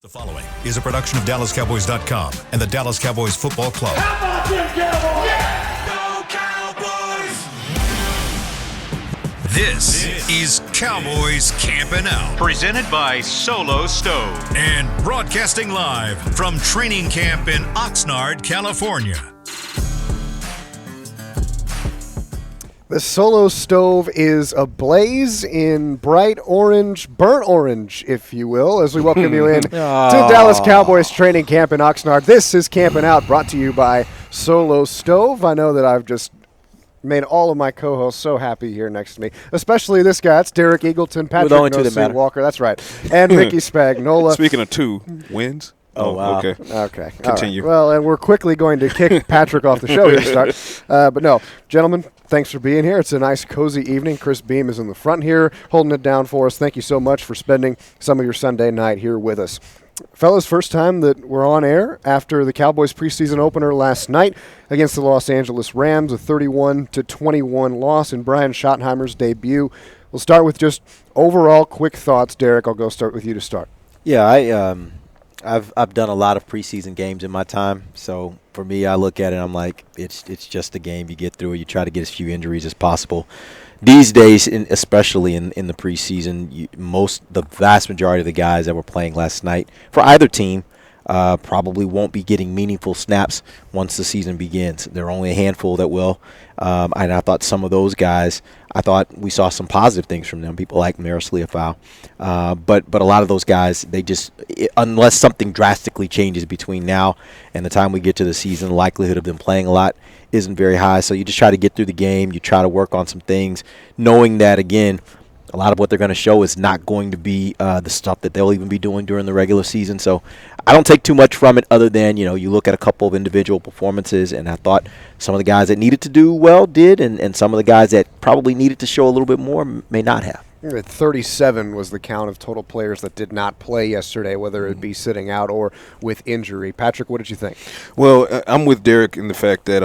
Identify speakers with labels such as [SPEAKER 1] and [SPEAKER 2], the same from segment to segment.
[SPEAKER 1] The following is a production of DallasCowboys.com and the Dallas Cowboys Football Club.
[SPEAKER 2] How about them Cowboys?
[SPEAKER 1] Yeah! Go Cowboys! This is Cowboys Camping Out.
[SPEAKER 3] Presented by Solo Stove.
[SPEAKER 1] And broadcasting live from training camp in Oxnard, California.
[SPEAKER 4] The Solo Stove is ablaze in bright orange, burnt orange, if you will, as we welcome you in to Dallas Cowboys training camp in Oxnard. This is Camping Out, brought to you by Solo Stove. I know that I've just made all of my co-hosts so happy here next to me, especially this guy. It's Derek Eagleton, Patrik No Walker. That's right, and Ricky Spagnola.
[SPEAKER 5] Speaking of two wins.
[SPEAKER 4] Oh, wow.
[SPEAKER 5] Okay.
[SPEAKER 4] Right.
[SPEAKER 5] Continue.
[SPEAKER 4] Well, and we're quickly going to kick Patrik off the show here to start. But no, gentlemen, thanks for being here. It's a nice, cozy evening. Chris Beam is in the front here, holding it down for us. Thank you so much for spending some of your Sunday night here with us. Fellas, first time that we're on air after the Cowboys preseason opener last night against the Los Angeles Rams, a 31-21 loss in Brian Schottenheimer's debut. We'll start with just overall quick thoughts. Derek, I'll go start with you to start.
[SPEAKER 6] Yeah, I've done a lot of preseason games in my time, so for me, I look at it, I'm like, it's just a game. You get through it. You try to get as few injuries as possible. These days, especially in the preseason, the vast majority of the guys that were playing last night for either team probably won't be getting meaningful snaps once the season begins. There are only a handful that will, and I thought some of those guys, I thought we saw some positive things from them. People like Maris Leofau, but a lot of those guys, they just, unless something drastically changes between now and the time we get to the season, the likelihood of them playing a lot isn't very high. So you just try to get through the game. You try to work on some things, knowing that, again, a lot of what they're going to show is not going to be the stuff that they'll even be doing during the regular season. So I don't take too much from it other than, you look at a couple of individual performances, and I thought some of the guys that needed to do well did, and some of the guys that probably needed to show a little bit more may not have.
[SPEAKER 4] 37 was the count of total players that did not play yesterday, whether it be sitting out or with injury. Patrik, what did you think?
[SPEAKER 5] Well, I'm with Derek in the fact that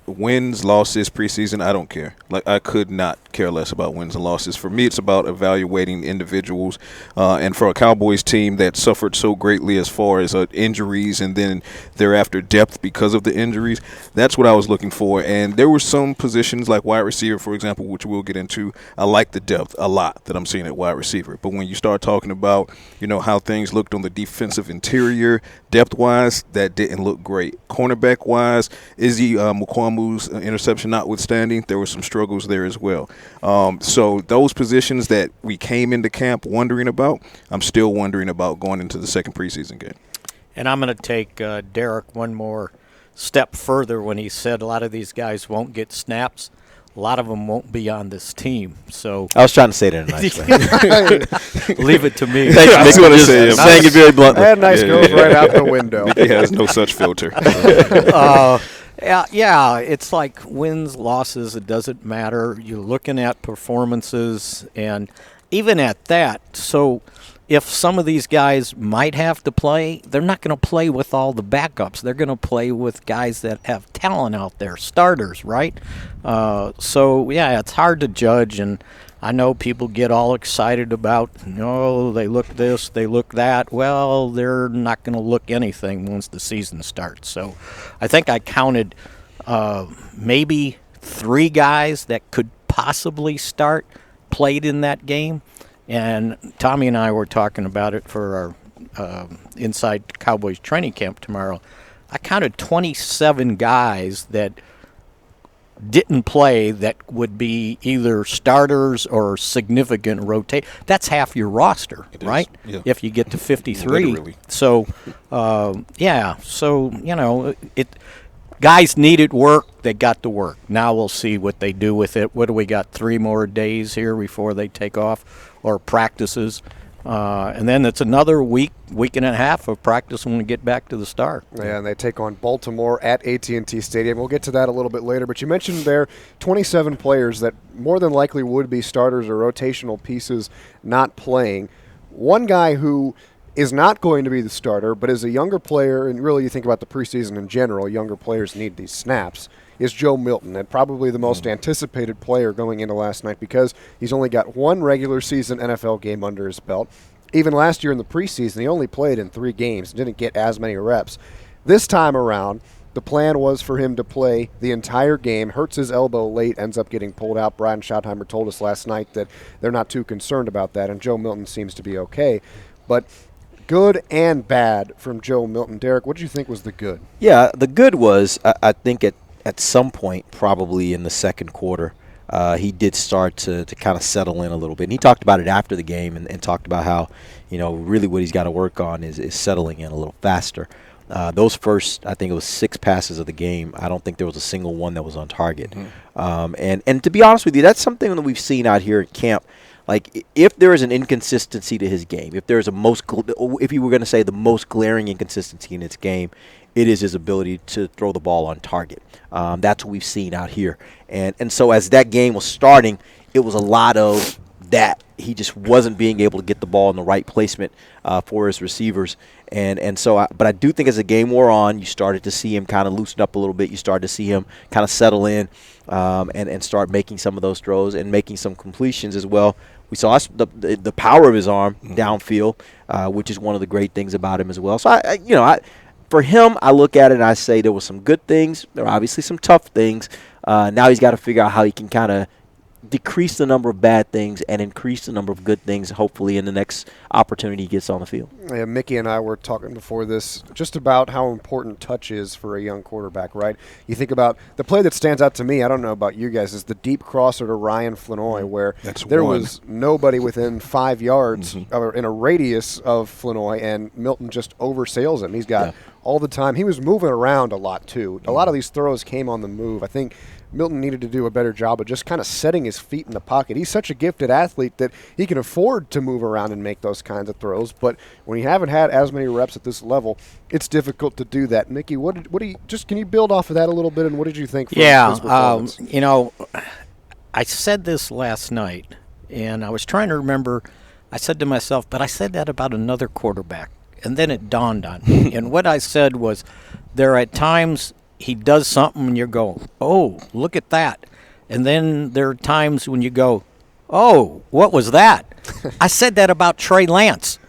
[SPEAKER 5] wins, losses, preseason, I don't care. Like, I could not care less about wins and losses. For me, it's about evaluating individuals. And for a Cowboys team that suffered so greatly as far as injuries and then thereafter depth because of the injuries, that's what I was looking for. And there were some positions like wide receiver, for example, which we'll get into. I like the depth a lot that I'm seeing at wide receiver. But when you start talking about, how things looked on the defensive interior, depth-wise, that didn't look great. Cornerback-wise, Izzy Mukwamu's interception notwithstanding, there were some struggles there as well. So those positions that we came into camp wondering about, I'm still wondering about going into the second preseason game.
[SPEAKER 7] And I'm going to take Derek one more step further when he said a lot of these guys won't get snaps. A lot of them won't be on this team. So
[SPEAKER 6] I was trying to say that in a nice way.
[SPEAKER 7] Leave it to me.
[SPEAKER 6] Thank you.
[SPEAKER 5] I was going to say it.
[SPEAKER 6] Saying it very bluntly.
[SPEAKER 4] That nice goes right out the window.
[SPEAKER 5] He has no such filter.
[SPEAKER 7] Yeah, it's like wins, losses, it doesn't matter. You're looking at performances, and even at that, so if some of these guys might have to play, they're not going to play with all the backups. They're going to play with guys that have talent out there, starters, right? So, yeah, it's hard to judge, and I know people get all excited about, they look this, they look that. Well, they're not going to look anything once the season starts. So I think I counted maybe 3 guys that could possibly start played in that game. And Tommy and I were talking about it for our Inside Cowboys training camp tomorrow. I counted 27 guys that didn't play that would be either starters or significant rotate. That's half your roster, right?
[SPEAKER 5] Yeah.
[SPEAKER 7] If you get to 53.
[SPEAKER 5] Literally.
[SPEAKER 7] So, guys needed work. They got to work. Now we'll see what they do with it. What do we got, 3 more days here before they take off or practices? And then it's another week and a half of practice when we get back to the Star.
[SPEAKER 4] Yeah, and they take on Baltimore at AT&T Stadium. We'll get to that a little bit later. But you mentioned there 27 players that more than likely would be starters or rotational pieces not playing. One guy who is not going to be the starter, but is a younger player, and really you think about the preseason in general, younger players need these snaps, is Joe Milton, and probably the most anticipated player going into last night because he's only got 1 regular season NFL game under his belt. even last year in the preseason, he only played in 3 games and didn't get as many reps. This time around, the plan was for him to play the entire game. Hurts his elbow late, ends up getting pulled out. Brian Schottheimer told us last night that they're not too concerned about that, and Joe Milton seems to be okay. But good and bad from Joe Milton. Derek, what did you think was the good?
[SPEAKER 6] Yeah, the good was, I think at some point, probably in the second quarter, he did start to kind of settle in a little bit. And he talked about it after the game and talked about how, really what he's got to work on is settling in a little faster. Those first, I think it was 6 passes of the game, I don't think there was a single one that was on target. And to be honest with you, that's something that we've seen out here at camp. Like, if there is an inconsistency to his game, if there's if you were going to say the most glaring inconsistency in his game, it is his ability to throw the ball on target. That's what we've seen out here. And so as that game was starting, it was a lot of that. He just wasn't being able to get the ball in the right placement for his receivers. But I do think as the game wore on, you started to see him kind of loosen up a little bit. You started to see him kind of settle in and start making some of those throws and making some completions as well. We saw the power of his arm downfield, which is one of the great things about him as well. So, for him, I look at it and I say there were some good things. There are obviously some tough things. Now he's got to figure out how he can kind of decrease the number of bad things and increase the number of good things, hopefully, in the next opportunity he gets on the field.
[SPEAKER 4] Yeah, Mickey and I were talking before this just about how important touch is for a young quarterback, right? You think about the play that stands out to me, I don't know about you guys, is the deep crosser to Ryan Flanoy, where there was nobody within 5 yards or in a radius of Flanoy, and Milton just oversails him. He's got all the time. He was moving around a lot, too. A lot of these throws came on the move. I think Milton needed to do a better job of just kind of setting his feet in the pocket. He's such a gifted athlete that he can afford to move around and make those kinds of throws. But when you haven't had as many reps at this level, it's difficult to do that. Mickey, can you build off of that a little bit? And what did you think? His performance?
[SPEAKER 7] I said this last night, and I was trying to remember. I said to myself, but I said that about another quarterback, and then it dawned on me. And what I said was, there are at times he does something and you go, oh, look at that. And then there are times when you go, oh, what was that? I said that about Trey Lance.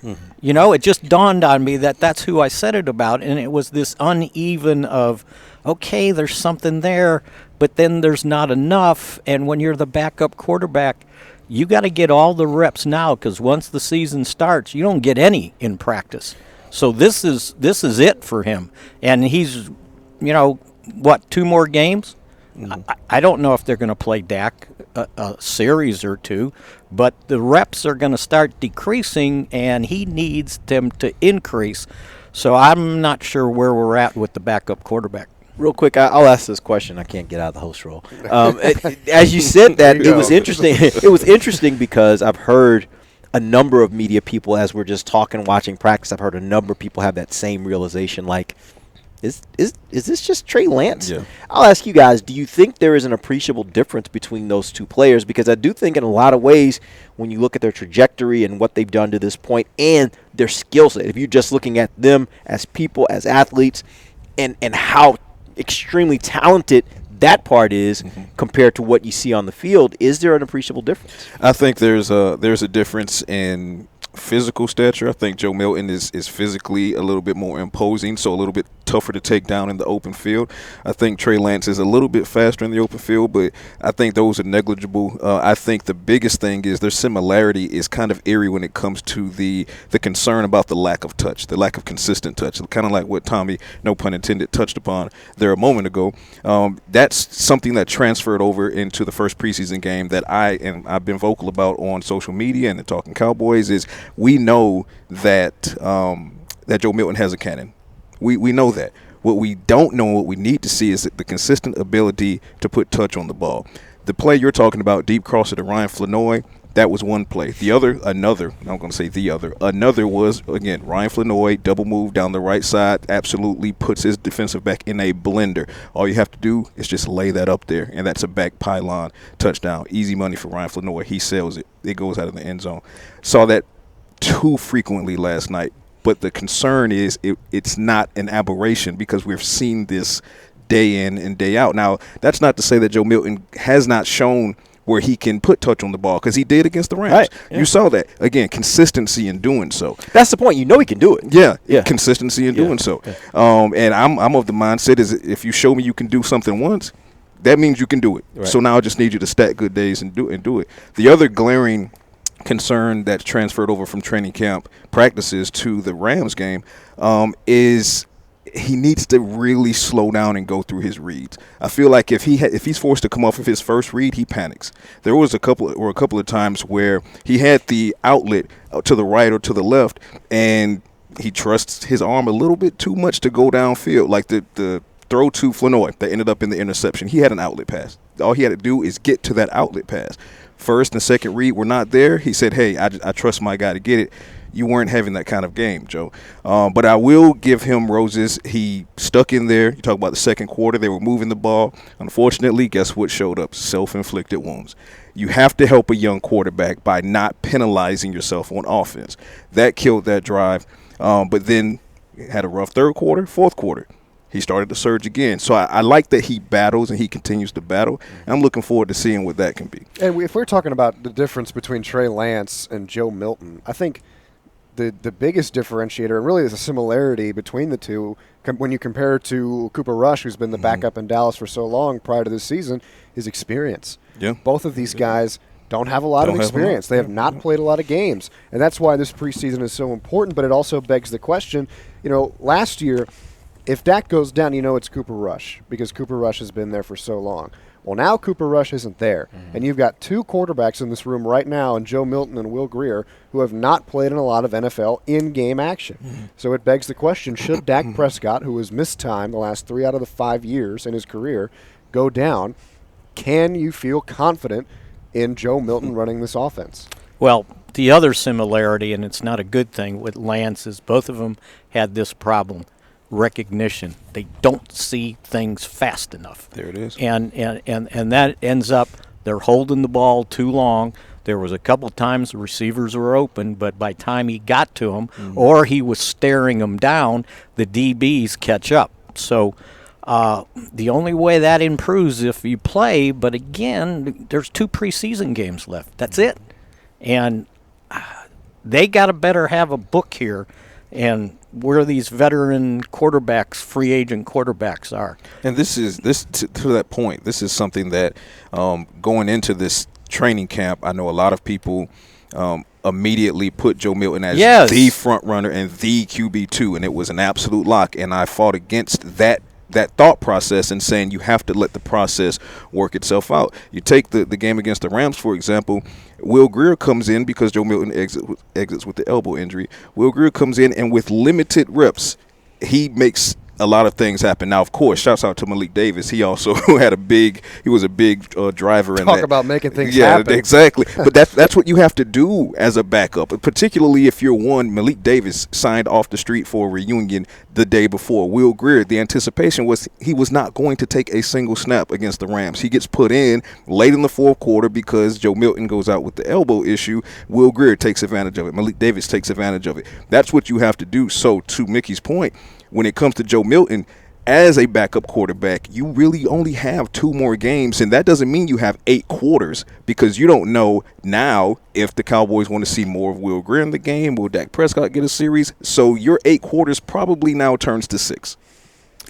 [SPEAKER 7] It just dawned on me that that's who I said it about, and it was this uneven of, okay, there's something there, but then there's not enough. And when you're the backup quarterback, you got to get all the reps now, because once the season starts, you don't get any in practice. So this is it for him. And he's 2 more games? I don't know if they're going to play Dak a series or 2, but the reps are going to start decreasing, and he needs them to increase. So I'm not sure where we're at with the backup quarterback.
[SPEAKER 6] Real quick, I'll ask this question. I can't get out of the host role. As you said that, it was interesting. It was interesting because I've heard a number of media people, as we're just talking, watching practice, I've heard a number of people have that same realization, like, Is this just Trey Lance? Yeah. I'll ask you guys, do you think there is an appreciable difference between those two players? Because I do think in a lot of ways, when you look at their trajectory and what they've done to this point and their skill set, if you're just looking at them as people, as athletes, and how extremely talented that part is compared to what you see on the field, is there an appreciable difference?
[SPEAKER 5] I think there's a difference in physical stature. I think Joe Milton is physically a little bit more imposing, so a little bit tougher to take down in the open field. I think Trey Lance is a little bit faster in the open field, but I think those are negligible. I think the biggest thing is their similarity is kind of eerie when it comes to the concern about the lack of touch, the lack of consistent touch, kind of like what Tommy, no pun intended, touched upon there a moment ago. That's something that transferred over into the first preseason game that I've been vocal about on social media and the Talking Cowboys is we know that that Joe Milton has a cannon. We know that. What we don't know, what we need to see is the consistent ability to put touch on the ball. The play you're talking about, deep crosser to Ryan Flanoy, that was one play. Another was, again, Ryan Flanoy, double move down the right side, absolutely puts his defensive back in a blender. All you have to do is just lay that up there, and that's a back pylon touchdown. Easy money for Ryan Flanoy. He sells it. It goes out of the end zone. Saw that too frequently last night. But the concern is it's not an aberration because we've seen this day in and day out. Now, that's not to say that Joe Milton has not shown where he can put touch on the ball, because he did against the Rams.
[SPEAKER 6] Right, yeah.
[SPEAKER 5] You saw that. Again, consistency in doing so.
[SPEAKER 6] That's the point. You know he can do it.
[SPEAKER 5] Yeah. Consistency in doing so. Yeah. And I'm of the mindset is if you show me you can do something once, that means you can do it. Right. So now I just need you to stack good days and do it. The other glaring concern that's transferred over from training camp practices to the Rams game is he needs to really slow down and go through his reads. I feel like if he's forced to come off of his first read, he panics. There was a couple of times where he had the outlet to the right or to the left, and he trusts his arm a little bit too much to go downfield. Like the throw to Flanoy that ended up in the interception, he had an outlet pass. All he had to do is get to that outlet pass. First and second read were not there. He said, hey, I trust my guy to get it. You weren't having that kind of game, Joe. But I will give him roses. He stuck in there. You talk about the second quarter. They were moving the ball. Unfortunately, guess what showed up? Self-inflicted wounds. You have to help a young quarterback by not penalizing yourself on offense. That killed that drive. But then had a rough third quarter, fourth quarter. He started to surge again. So I like that he battles and he continues to battle. And I'm looking forward to seeing what that can be.
[SPEAKER 4] And if we're talking about the difference between Trey Lance and Joe Milton, I think the biggest differentiator, and really the similarity between the two, when you compare it to Cooper Rush, who's been the backup in Dallas for so long prior to this season, is experience. Yeah. Both of these guys don't have a lot of experience. They have not played a lot of games. And that's why this preseason is so important, but it also begs the question, last year, if Dak goes down, it's Cooper Rush, because Cooper Rush has been there for so long. Well, now Cooper Rush isn't there, and you've got two quarterbacks in this room right now, and Joe Milton and Will Grier, who have not played in a lot of NFL in-game action. So it begs the question, should Dak Prescott, who has missed time the last 3 out of the 5 years in his career, go down? Can you feel confident in Joe Milton running this offense?
[SPEAKER 7] Well, the other similarity, and it's not a good thing, with Lance is both of them had this problem. Recognition. They don't see things fast enough.
[SPEAKER 5] There it is.
[SPEAKER 7] And that ends up they're holding the ball too long. There was a couple of times the receivers were open, but by the time he got to them or he was staring them down, the DBs catch up. So the only way that improves is if you play, but again, there's 2 preseason games left. That's it. And they got to better have a book here and where these veteran quarterbacks, free agent quarterbacks are.
[SPEAKER 5] And to that point, this is something that going into this training camp, I know a lot of people immediately put Joe Milton as the front runner and the QB2, and it was an absolute lock. And I fought against that thought process and saying you have to let the process work itself out. You take the game against the Rams, for example. Will Grier comes in because Joe Milton exits with the elbow injury. Will Grier comes in, and with limited reps, he makes a lot of things happen. Now, of course, shouts out to Malik Davis. He also he was a big driver in that.
[SPEAKER 4] Talk about making things happen.
[SPEAKER 5] Yeah, exactly. But that's what you have to do as a backup, particularly if you're one. Malik Davis signed off the street for a reunion the day before. Will Grier, the anticipation was he was not going to take a single snap against the Rams. He gets put in late in the fourth quarter because Joe Milton goes out with the elbow issue. Will Grier takes advantage of it. Malik Davis takes advantage of it. That's what you have to do. So to Mickey's point, when it comes to Joe Milton, as a backup quarterback, you really only have 2 more games, and that doesn't mean you have 8 quarters because you don't know now if the Cowboys want to see more of Will Grier in the game. Will Dak Prescott get a series? So your 8 quarters probably now turns to 6.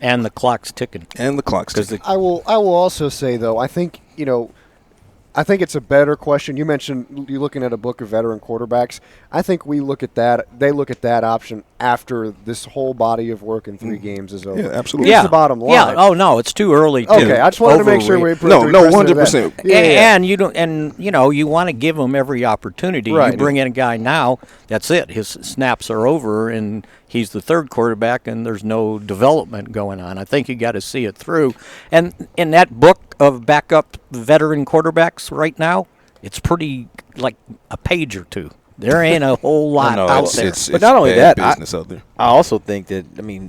[SPEAKER 7] And the clock's ticking.
[SPEAKER 4] I will also say, though, I think it's a better question. You mentioned you're looking at a book of veteran quarterbacks. I think we look at that. They look at that option after this whole body of work in 3 games is over.
[SPEAKER 5] Yeah, absolutely.
[SPEAKER 4] Here's the bottom line.
[SPEAKER 7] Yeah. Oh no, it's too early.
[SPEAKER 4] Okay, I just wanted to make sure we put
[SPEAKER 5] 100%.
[SPEAKER 7] And you don't, and you want to give him every opportunity.
[SPEAKER 4] Right.
[SPEAKER 7] You bring in a guy now, that's it. His snaps are over, and he's the 3rd quarterback, and there's no development going on. I think you got to see it through. And in that book of backup veteran quarterbacks right now, it's pretty like a page or 2. There ain't a whole lot out there.
[SPEAKER 6] But not only that,
[SPEAKER 5] business out there.
[SPEAKER 6] I also think that,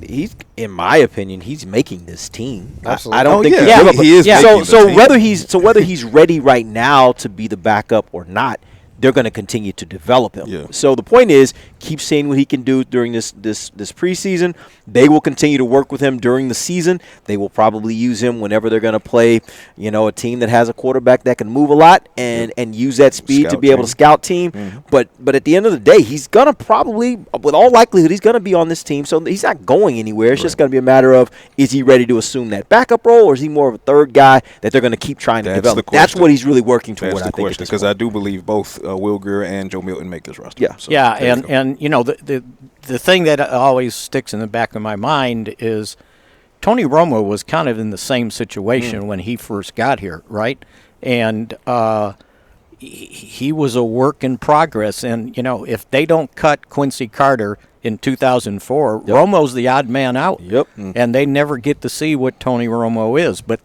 [SPEAKER 6] he's, in my opinion, he's making this team.
[SPEAKER 4] Absolutely.
[SPEAKER 6] I don't think
[SPEAKER 5] he is.
[SPEAKER 6] So whether he's ready right now to be the backup or not, they're going to continue to develop him.
[SPEAKER 5] Yeah.
[SPEAKER 6] So the point is, keep seeing what he can do during this preseason. They will continue to work with him during the season. They will probably use him whenever they're going to play, a team that has a quarterback that can move a lot and use that speed to be able to scout team.
[SPEAKER 5] Mm-hmm.
[SPEAKER 6] But at the end of the day, he's going to probably, with all likelihood, he's going to be on this team. So he's not going anywhere. It's just going to be a matter of, is he ready to assume that backup role, or is he more of a third guy that they're going to keep trying to develop? That's what he's really working toward,
[SPEAKER 5] That's the question, because I do believe both Will Greer and Joe Milton make this roster.
[SPEAKER 6] Yeah.
[SPEAKER 5] So,
[SPEAKER 7] and the thing that always sticks in the back of my mind is Tony Romo was kind of in the same situation when he first got here, right? And he was a work in progress. And, if they don't cut Quincy Carter in 2004, Romo's the odd man out.
[SPEAKER 6] Yep.
[SPEAKER 7] And they never get to see what Tony Romo is. But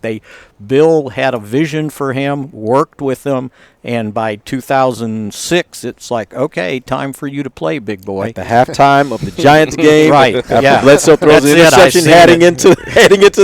[SPEAKER 7] Bill had a vision for him, worked with him, and by 2006, it's like, okay, time for you to play, big boy.
[SPEAKER 6] At the halftime of the Giants game,
[SPEAKER 7] Right,
[SPEAKER 6] after
[SPEAKER 7] yeah.
[SPEAKER 6] Bledsoe throws an interception heading into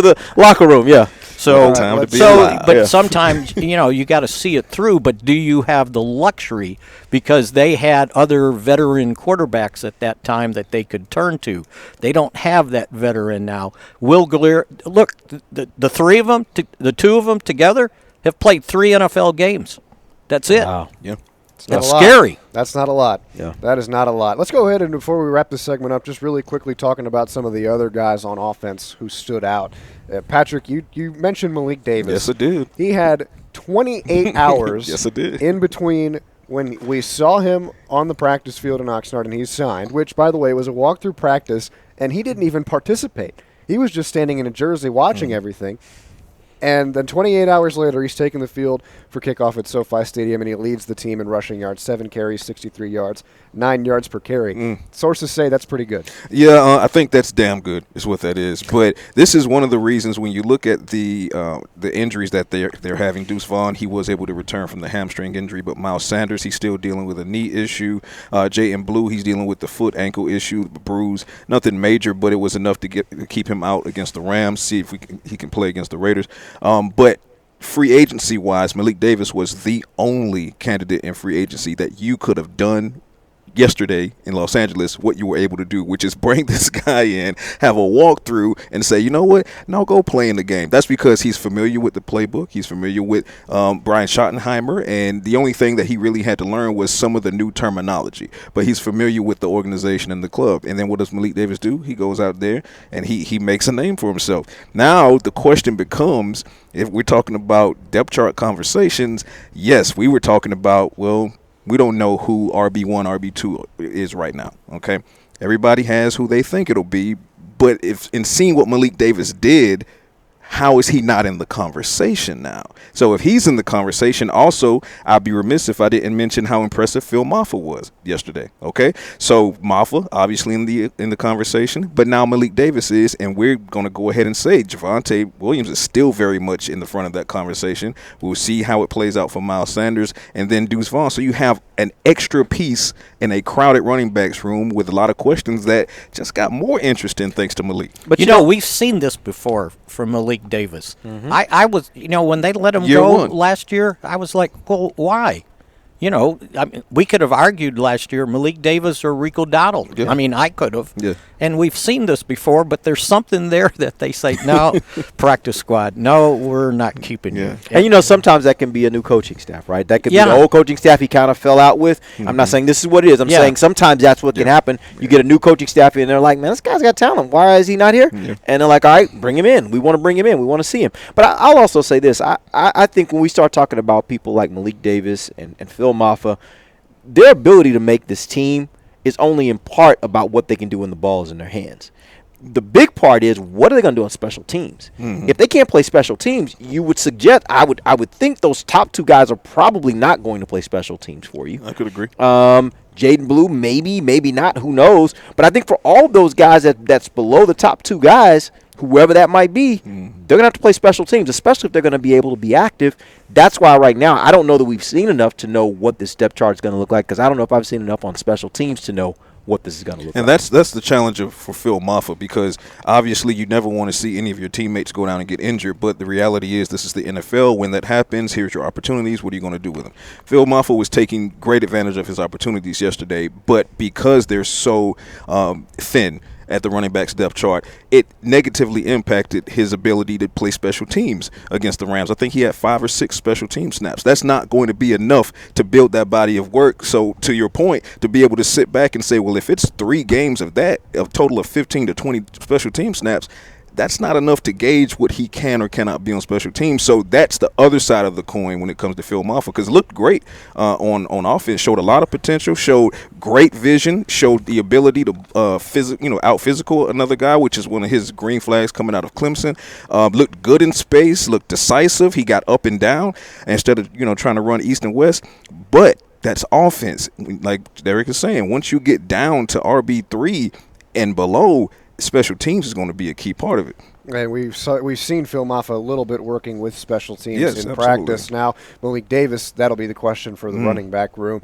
[SPEAKER 6] the locker room,
[SPEAKER 7] So,
[SPEAKER 5] time to be
[SPEAKER 7] but sometimes, you got to see it through. But do you have the luxury? Because they had other veteran quarterbacks at that time that they could turn to. They don't have that veteran now. Will Greer, look, the three of them, the two of them together have played 3 NFL games. That's it.
[SPEAKER 6] Wow.
[SPEAKER 5] Yeah.
[SPEAKER 7] That's scary.
[SPEAKER 4] That's not a lot.
[SPEAKER 6] Yeah.
[SPEAKER 4] That is not a lot. Let's go ahead and, before we wrap this segment up, just really quickly talking about some of the other guys on offense who stood out. Patrik, you mentioned Malik Davis.
[SPEAKER 5] Yes, I did.
[SPEAKER 4] He had 28 hours
[SPEAKER 5] Yes, I did.
[SPEAKER 4] in between when we saw him on the practice field in Oxnard and he signed, which, by the way, was a walkthrough practice, and he didn't even participate. He was just standing in a jersey watching everything. And then 28 hours later, he's taking the field for kickoff at SoFi Stadium, and he leads the team in rushing yards, 7 carries, 63 yards, 9 yards per carry. Sources say that's pretty good.
[SPEAKER 5] Yeah, I think that's damn good is what that is. But this is one of the reasons when you look at the injuries that they're having. Deuce Vaughn, he was able to return from the hamstring injury, but Miles Sanders, he's still dealing with a knee issue. Jayden Blue, he's dealing with the foot ankle issue, bruise. Nothing major, but it was enough to keep him out against the Rams, see if he can play against the Raiders. But free agency-wise, Malik Davis was the only candidate in free agency that you could have done yesterday in Los Angeles what you were able to do, which is bring this guy in, have a walkthrough, and say, you know what, now go play in the game. That's because he's familiar with the playbook. He's familiar with Brian Schottenheimer, and the only thing that he really had to learn was some of the new terminology. But he's familiar with the organization and the club. And then what does Malik Davis do? He goes out there and he makes a name for himself. Now the question becomes, if we're talking about depth chart conversations, yes, we were talking about, well, we don't know who RB1, RB2 is right now, okay? Everybody has who they think it'll be, but if in seeing what Malik Davis did, how is he not in the conversation now? So if he's in the conversation, also, I'd be remiss if I didn't mention how impressive Phil Maffa was yesterday, okay? So Maffa, obviously in the conversation, but now Malik Davis is, and we're going to go ahead and say Javonte Williams is still very much in the front of that conversation. We'll see how it plays out for Miles Sanders and then Deuce Vaughn. So you have an extra piece in a crowded running backs room with a lot of questions that just got more interesting thanks to Malik.
[SPEAKER 7] But we've seen this before from Malik Davis. I was, when they let him
[SPEAKER 5] Year
[SPEAKER 7] go
[SPEAKER 5] one.
[SPEAKER 7] last year, I was like, well, why? I mean, we could have argued last year Malik Davis or Rico Dowdle.
[SPEAKER 5] Yeah.
[SPEAKER 7] I mean, I could have.
[SPEAKER 5] Yeah.
[SPEAKER 7] And we've seen this before, but there's something there that they say, no, practice squad, no, we're not keeping you.
[SPEAKER 6] And, sometimes that can be a new coaching staff, right? That could be the old coaching staff he kind of fell out with. I'm not saying this is what it is. I'm saying sometimes that's what can happen. You get a new coaching staff and they're like, man, this guy's got talent. Why is he not here?
[SPEAKER 5] Yeah.
[SPEAKER 6] And they're like, all right, bring him in. We want to bring him in. We want to see him. But I'll also say this. I think when we start talking about people like Malik Davis and Phil Maffa, their ability to make this team is only in part about what they can do when the ball is in their hands. The big part is, what are they going to do on special teams? If they can't play special teams, you would suggest, I would think those top 2 guys are probably not going to play special teams for you.
[SPEAKER 5] I could agree.
[SPEAKER 6] Jayden Blue, maybe not, who knows? But I think for all of those guys that's below the top 2 guys, whoever that might be, they're going to have to play special teams, especially if they're going to be able to be active. That's why right now I don't know that we've seen enough to know what this depth chart is going to look like, because I don't know if I've seen enough on special teams to know what this is going to look
[SPEAKER 5] And
[SPEAKER 6] like.
[SPEAKER 5] that's the challenge for Phil Maffa, because obviously you never want to see any of your teammates go down and get injured, but the reality is this is the NFL. When that happens, here's your opportunities. What are you going to do with them? Phil Maffa was taking great advantage of his opportunities yesterday, but because they're so thin at the running backs depth chart, it negatively impacted his ability to play special teams against the Rams. I think he had 5 or 6 special team snaps. That's not going to be enough to build that body of work. So to your point, to be able to sit back and say, well, if it's 3 games of that, a total of 15 to 20 special team snaps, that's not enough to gauge what he can or cannot be on special teams. So that's the other side of the coin when it comes to Phil Maffa, because it looked great on offense, showed a lot of potential, showed great vision, showed the ability to out physical another guy, which is one of his green flags coming out of Clemson. Looked good in space, looked decisive. He got up and down instead of trying to run east and west. But that's offense. Like Derek is saying, once you get down to RB3 and below, special teams is going to be a key part of it.
[SPEAKER 4] And we've seen Phil Maffa a little bit working with special teams in
[SPEAKER 5] absolutely.
[SPEAKER 4] practice. Now, Malik Davis, that'll be the question for the running back room.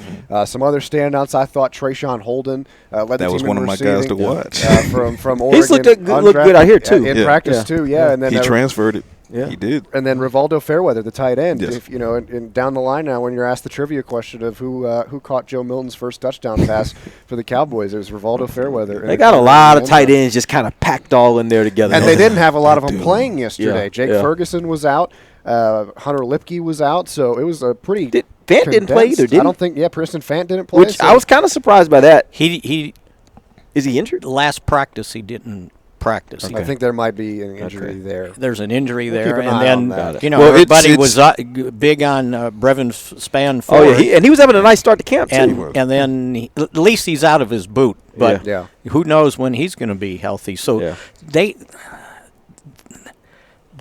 [SPEAKER 4] Some other standouts, I thought Trayshawn Holden led the team.
[SPEAKER 5] That was one of my guys to watch.
[SPEAKER 4] From Oregon.
[SPEAKER 6] He's looked good out here, too.
[SPEAKER 4] In practice, too, yeah. And then
[SPEAKER 5] he transferred it. Yeah, he did.
[SPEAKER 4] And then Rivaldo Fairweather, the tight end.
[SPEAKER 5] Yes.
[SPEAKER 4] If, and down the line now, when you're asked the trivia question of who caught Joe Milton's first touchdown pass for the Cowboys, it was Rivaldo Fairweather.
[SPEAKER 6] They got a lot of tight ends just kind of packed all in there together.
[SPEAKER 4] And they didn't have a lot of them playing yesterday.
[SPEAKER 6] Yeah,
[SPEAKER 4] Jake Ferguson was out. Hunter Lipke was out. So it was a pretty
[SPEAKER 6] Fant didn't play either, did he?
[SPEAKER 4] I don't think, Preston Fant didn't play.
[SPEAKER 6] Which I was kind of surprised by that.
[SPEAKER 7] He
[SPEAKER 6] Is he injured?
[SPEAKER 7] last practice he didn't practice.
[SPEAKER 4] I think there might be an injury there.
[SPEAKER 7] There's an injury there,
[SPEAKER 4] keep an eye on
[SPEAKER 7] and
[SPEAKER 4] that.
[SPEAKER 7] then
[SPEAKER 5] Well,
[SPEAKER 7] everybody
[SPEAKER 5] it's-
[SPEAKER 7] was big on Brevin Span
[SPEAKER 6] Oh,
[SPEAKER 7] forward.
[SPEAKER 6] yeah. And he was having a nice start to camp, too.
[SPEAKER 7] and then at least he's out of his boot. But
[SPEAKER 4] Yeah.
[SPEAKER 7] who knows when he's going to be healthy? So they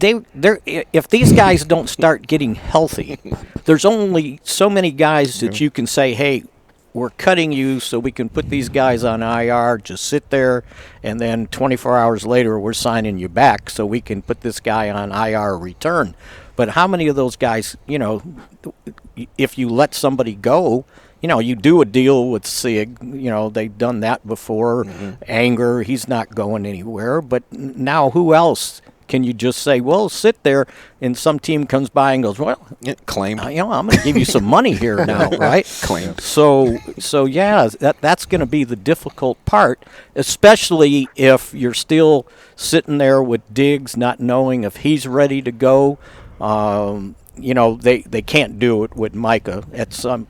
[SPEAKER 7] if these guys don't start getting healthy, there's only so many guys that you can say, hey, we're cutting you so we can put these guys on IR, just sit there, and then 24 hours later we're signing you back so we can put this guy on IR return. But how many of those guys, if you let somebody go, you do a deal with Sig, they've done that before. Anger, he's not going anywhere. But now who else can you just say, well, sit there, and some team comes by and goes, well,
[SPEAKER 5] Claimed.
[SPEAKER 7] I'm going to give you some money here now, right?
[SPEAKER 5] Claimed.
[SPEAKER 7] So yeah, that's going to be the difficult part, especially if you're still sitting there with Diggs, not knowing if he's ready to go. They can't do it with Micah at some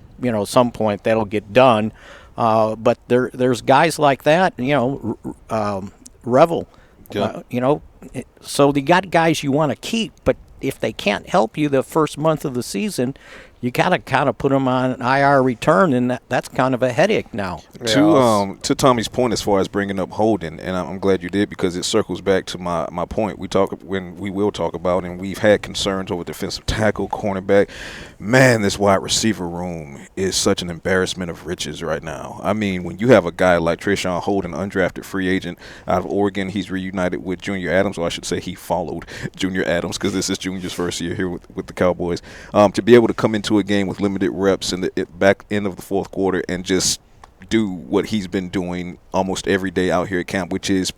[SPEAKER 7] point. That'll get done. But there's guys like that, Revel. So you got guys you want to keep, but if they can't help you the first month of the season, you got to kind of put them on IR return, and that's kind of a headache now.
[SPEAKER 5] To Tommy's point as far as bringing up Holden, and I'm glad you did, because it circles back to my point. We will talk about, and we've had concerns over defensive tackle, cornerback. Man, this wide receiver room is such an embarrassment of riches right now. I mean, when you have a guy like Trayshawn Holden, undrafted free agent out of Oregon, he's reunited with Junior Adams, or I should say he followed Junior Adams, because this is Junior's first year here with the Cowboys. To be able to come into a game with limited reps in the back end of the fourth quarter and just do what he's been doing almost every day out here at camp, which is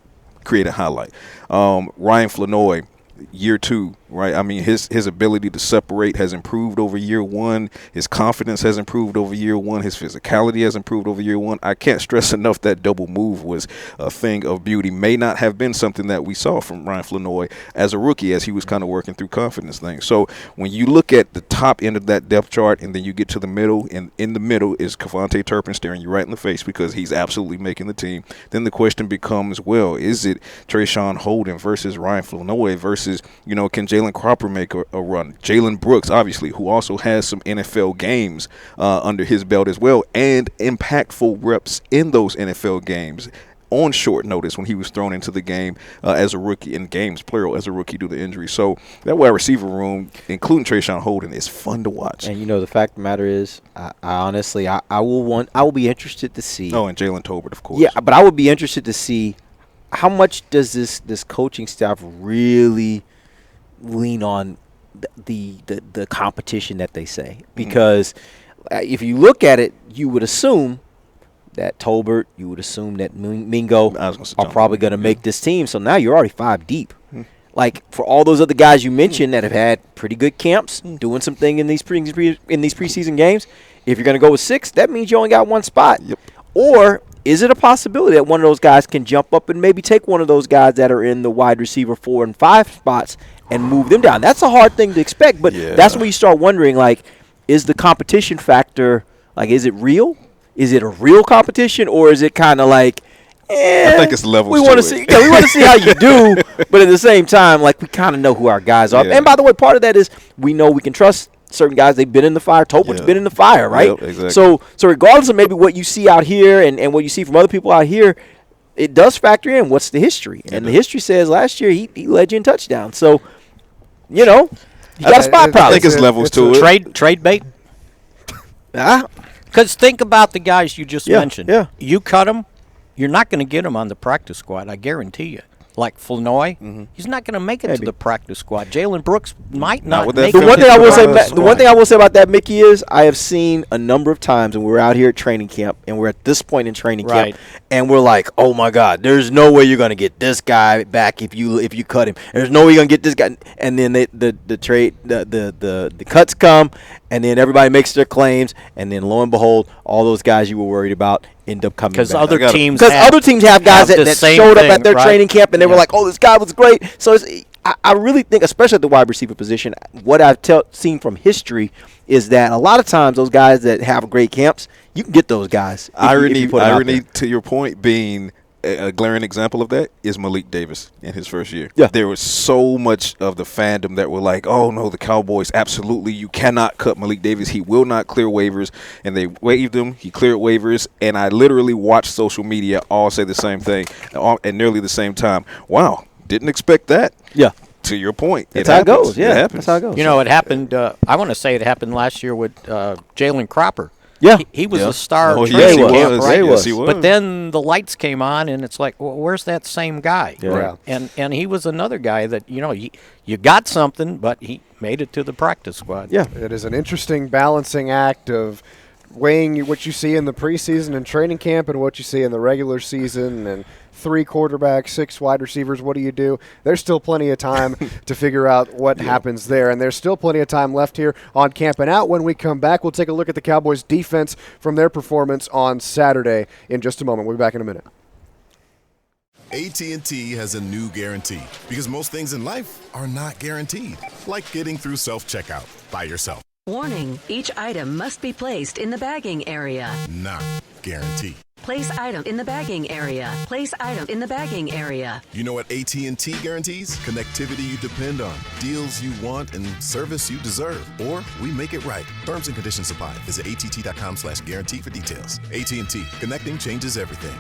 [SPEAKER 5] create a highlight. Ryan Flanoy, year 2, right? I mean, his ability to separate has improved over year 1. His confidence has improved over year 1. His physicality has improved over year 1. I can't stress enough that double move was a thing of beauty. May not have been something that we saw from Ryan Flanoy as a rookie, as he was kind of working through confidence things. So when you look at the top end of that depth chart and then you get to the middle, and in the middle is Kevontae Turpin staring you right in the face because he's absolutely making the team, then the question becomes, well, is it Trayshawn Holden versus Ryan Flanoy versus, can Jalen Cropper make a run? Jalen Brooks, obviously, who also has some NFL games under his belt as well, and impactful reps in those NFL games on short notice when he was thrown into the game as a rookie, in games, plural, as a rookie due to injury. So that wide receiver room, including Trayshawn Holden, is fun to watch.
[SPEAKER 6] And the fact of the matter is, I honestly, I will be interested to see.
[SPEAKER 5] Oh, and Jalen Tolbert, of course.
[SPEAKER 6] Yeah, but I would be interested to see how much does this coaching staff really lean on the competition that they say, because if you look at it, you would assume that Tolbert, you would assume that Mingo
[SPEAKER 5] I was gonna say
[SPEAKER 6] are
[SPEAKER 5] Tom
[SPEAKER 6] probably
[SPEAKER 5] Brady,
[SPEAKER 6] going to make this team. So now you're already 5 deep. Like, for all those other guys you mentioned that have had pretty good camps, doing something in these preseason games, if you're going to go with 6, that means you only got 1 spot.
[SPEAKER 5] Yep.
[SPEAKER 6] Or is it a possibility that one of those guys can jump up and maybe take one of those guys that are in the wide receiver 4 and 5 spots and move them down? That's a hard thing to expect, but that's when you start wondering, like, is the competition factor, like, is it real? Is it a real competition, or is it kind of like,
[SPEAKER 5] I think it's levels.
[SPEAKER 6] We want to see. Yeah, we want to see how you do, but at the same time, like, we kind of know who our guys are.
[SPEAKER 5] Yeah.
[SPEAKER 6] And by the way, part of that is we know we can trust certain guys. They've been in the fire. Tolbert's been in the fire, right?
[SPEAKER 5] Yep, exactly.
[SPEAKER 6] So regardless of maybe what you see out here and what you see from other people out here, it does factor in what's the history. And the history says last year he led you in touchdowns. So, you know, you got a spot
[SPEAKER 5] I
[SPEAKER 6] probably.
[SPEAKER 5] think it's levels to it.
[SPEAKER 7] Trade bait. Because think about the guys you just mentioned.
[SPEAKER 6] Yeah.
[SPEAKER 7] You cut them, you're not going to get them on the practice squad, I guarantee you. Like Flournoy, he's not going to make it to the practice squad. Jalen Brooks might not
[SPEAKER 5] with that
[SPEAKER 7] make
[SPEAKER 6] The
[SPEAKER 7] it.
[SPEAKER 6] one
[SPEAKER 7] to
[SPEAKER 6] thing I will say,
[SPEAKER 7] practice
[SPEAKER 6] the one
[SPEAKER 7] squad.
[SPEAKER 6] thing I will say about that, Mickey, is I have seen a number of times when we're out here at training camp, and we're at this point in training
[SPEAKER 7] Right.
[SPEAKER 6] camp, and we're like, oh my God, there's no way you're gonna get this guy back if you cut him. There's no way you're gonna get this guy. And then the cuts come, and then everybody makes their claims, and then lo and behold, all those guys you were worried about end up coming back.
[SPEAKER 7] Because other teams
[SPEAKER 6] have guys
[SPEAKER 7] have the
[SPEAKER 6] that
[SPEAKER 7] same
[SPEAKER 6] showed up
[SPEAKER 7] thing,
[SPEAKER 6] at their
[SPEAKER 7] right?
[SPEAKER 6] training camp, and they were
[SPEAKER 7] Yeah.
[SPEAKER 6] like, oh, this guy was great. So I really think, especially at the wide receiver position, what I've seen from history is that a lot of times those guys that have great camps, you can get those guys.
[SPEAKER 5] Irony
[SPEAKER 6] Irony.
[SPEAKER 5] to your point being a glaring example of that is Malik Davis in his first year.
[SPEAKER 6] Yeah.
[SPEAKER 5] There was so much of the fandom that were like, oh, no, the Cowboys, absolutely, you cannot cut Malik Davis. He will not clear waivers. And they waived him. He cleared waivers. And I literally watched social media all say the same thing at nearly the same time. Wow, didn't expect that.
[SPEAKER 6] Yeah.
[SPEAKER 5] To your point.
[SPEAKER 6] That's how it goes. Yeah,
[SPEAKER 5] It happens.
[SPEAKER 6] that's how it goes.
[SPEAKER 7] You know, it happened. I want to say it happened last year with Jalen Cropper.
[SPEAKER 6] Yeah.
[SPEAKER 7] He was
[SPEAKER 5] Yeah.
[SPEAKER 7] a star.
[SPEAKER 5] Oh,
[SPEAKER 7] of
[SPEAKER 5] yes, he
[SPEAKER 7] training camp,
[SPEAKER 5] was.
[SPEAKER 7] right?
[SPEAKER 5] Yes, he was.
[SPEAKER 7] But then the lights came on, and it's like, well, where's that same guy?
[SPEAKER 4] Yeah.
[SPEAKER 7] And he was another guy that, you know, you got something, but he made it to the practice squad.
[SPEAKER 6] Yeah.
[SPEAKER 4] It is an interesting balancing act of weighing what you see in the preseason and training camp and what you see in the regular season, and 3 quarterbacks, 6 wide receivers. What do? There's still plenty of time to figure out what happens there, and there's still plenty of time left here on Camping Out. When we come back, we'll take a look at the Cowboys' defense from their performance on Saturday in just a moment. We'll be back in a minute.
[SPEAKER 2] AT&T has a new guarantee because most things in life are not guaranteed, like getting through self-checkout by yourself.
[SPEAKER 8] Warning, each item must be placed in the bagging area.
[SPEAKER 2] Not guaranteed.
[SPEAKER 8] Place item in the bagging area. Place item in the bagging area.
[SPEAKER 2] You know what AT&T guarantees? Connectivity you depend on, deals you want, and service you deserve. Or we make it right. Terms and conditions apply. Visit att.com/guarantee for details. AT&T. Connecting changes everything.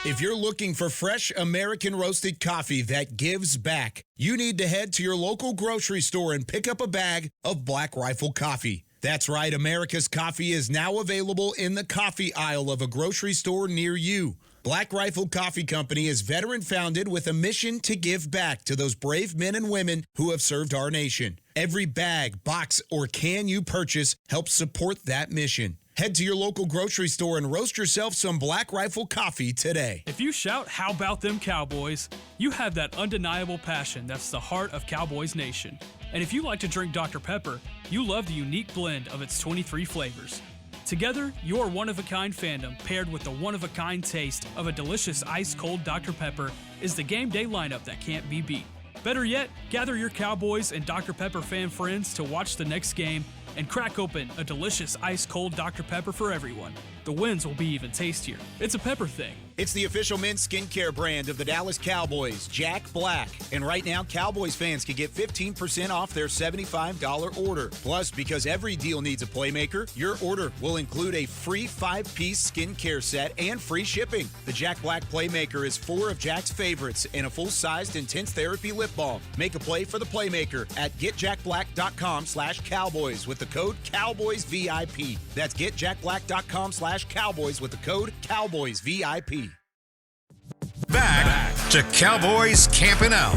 [SPEAKER 9] If you're looking for fresh American roasted coffee that gives back, you need to head to your local grocery store and pick up a bag of Black Rifle coffee. That's right, America's coffee is now available in the coffee aisle of a grocery store near you. Black Rifle Coffee Company is veteran-founded with a mission to give back to those brave men and women who have served our nation. Every bag, box, or can you purchase helps support that mission. Head to your local grocery store and roast yourself some Black Rifle coffee today.
[SPEAKER 10] If you shout, "How about them Cowboys?" you have that undeniable passion that's the heart of Cowboys Nation. And if you like to drink Dr. Pepper, you love the unique blend of its 23 flavors. Together, your one-of-a-kind fandom paired with the one-of-a-kind taste of a delicious ice-cold Dr. Pepper is the game day lineup that can't be beat. Better yet, gather your Cowboys and Dr. Pepper fan friends to watch the next game and crack open a delicious ice-cold Dr. Pepper for everyone. The wins will be even tastier. It's a pepper thing.
[SPEAKER 9] It's the official men's skincare brand of the Dallas Cowboys, Jack Black. And right now, Cowboys fans can get 15% off their $75 order. Plus, because every deal needs a playmaker, your order will include a free 5-piece skincare set and free shipping. The Jack Black Playmaker is 4 of Jack's favorites and a full-sized intense therapy lip balm. Make a play for the playmaker at getjackblack.com/Cowboys with the code CowboysVIP. That's getjackblack.com/Cowboys with the code CowboysVIP.
[SPEAKER 1] Back to Cowboys Camping Out.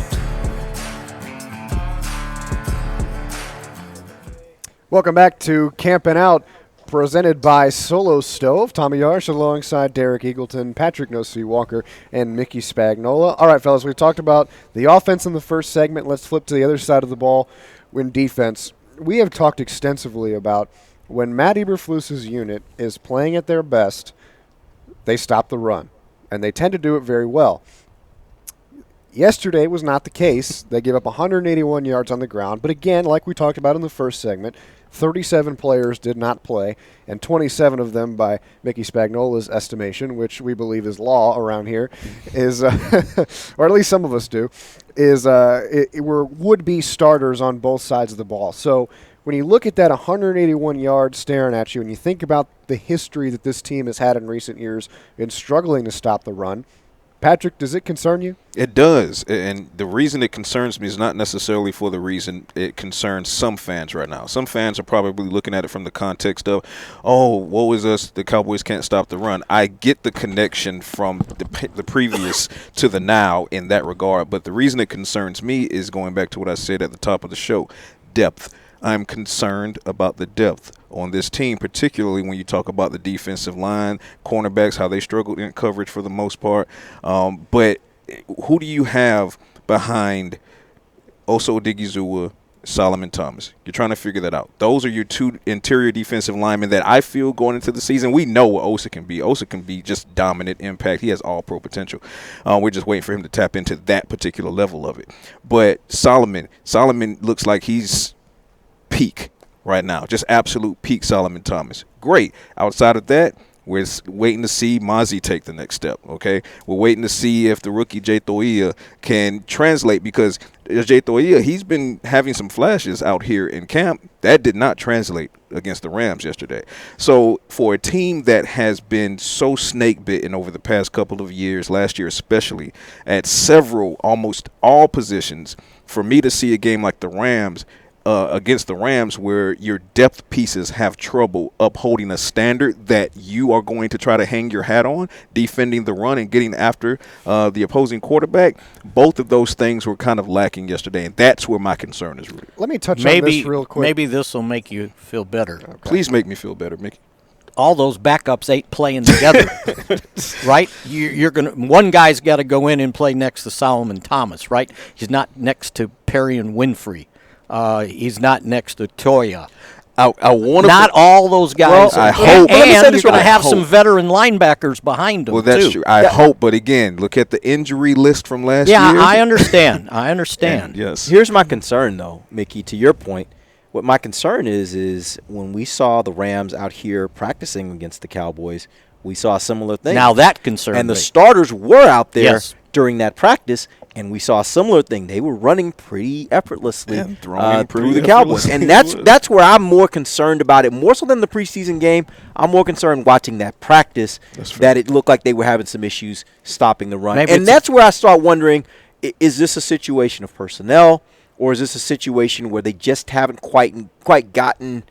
[SPEAKER 4] Welcome back to Camping Out. presented by Solo Stove. Tommy Yarrish alongside Derek Eagleton, Patrik No-C-Walker, and Mickey Spagnola. All right, fellas, we talked about the offense in the first segment. Let's flip to the other side of the ball in defense. We have talked extensively about when Matt Eberflus's unit is playing at their best, they stop the run, and they tend to do it very well. Yesterday was not the case. They gave up 181 yards on the ground. But again, like we talked about in the first segment, 37 players did not play, and 27 of them, by Mickey Spagnola's estimation, which we believe is law around here, is, or at least some of us do, were would-be starters on both sides of the ball. So when you look at that 181 yards staring at you and you think about the history that this team has had in recent years in struggling to stop the run, Patrik, does it concern you?
[SPEAKER 5] It does, and the reason it concerns me is not necessarily for the reason it concerns some fans right now. Some fans are probably looking at it from the context of, oh, woe is us, the Cowboys can't stop the run. I get the connection from the previous to the now in that regard, but the reason it concerns me is going back to what I said at the top of the show, depth. I'm concerned about the depth on this team, particularly when you talk about the defensive line, cornerbacks, how they struggled in coverage for the most part. But who do you have behind Osa Odigizua, Solomon Thomas? You're trying to figure that out. Those are your two interior defensive linemen that I feel going into the season. We know what Osa can be. Osa can be just dominant impact. He has all-pro potential. We're just waiting for him to tap into that particular level of it. But Solomon looks like he's peak right now, just absolute peak Solomon Thomas. Great. Outside of that, we're waiting to see Mazi take the next step, okay? We're waiting to see if the rookie Jay Toia can translate, because Jay Toia, he's been having some flashes out here in camp. That did not translate against the Rams yesterday. So for a team that has been so snake-bitten over the past couple of years, last year especially, at several, almost all positions, for me to see a game like the Rams against the Rams where your depth pieces have trouble upholding a standard that you are going to try to hang your hat on, defending the run and getting after the opposing quarterback, both of those things were kind of lacking yesterday, and that's where my concern is rooted.
[SPEAKER 4] Let me touch on this real quick.
[SPEAKER 7] Maybe this will make you feel better.
[SPEAKER 5] Okay. Please make me feel better, Mickey.
[SPEAKER 7] All those backups ain't playing together, right? You're gonna. One guy's got to go in and play next to Solomon Thomas, right? He's not next to Perry and Winfrey. He's not next to Toya.
[SPEAKER 5] I want
[SPEAKER 7] not all those guys.
[SPEAKER 5] Well, I hope.
[SPEAKER 7] And you're going to have some veteran linebackers behind them.
[SPEAKER 5] Well, that's
[SPEAKER 7] too.
[SPEAKER 5] true. I hope, but again, look at the injury list from last year.
[SPEAKER 7] Yeah, I understand. And
[SPEAKER 5] yes.
[SPEAKER 6] Here's my concern, though, Mickey. To your point, what my concern is when we saw the Rams out here practicing against the Cowboys, we saw a similar thing.
[SPEAKER 7] Now that concerned
[SPEAKER 6] and
[SPEAKER 7] me.
[SPEAKER 6] The starters were out there during that practice. And we saw a similar thing. They were running pretty effortlessly through the Cowboys. And that's where I'm more concerned about it. More so than the preseason game, I'm more concerned watching that practice that it looked like they were having some issues stopping the run. And that's where I start wondering, is this a situation of personnel, or is this a situation where they just haven't quite gotten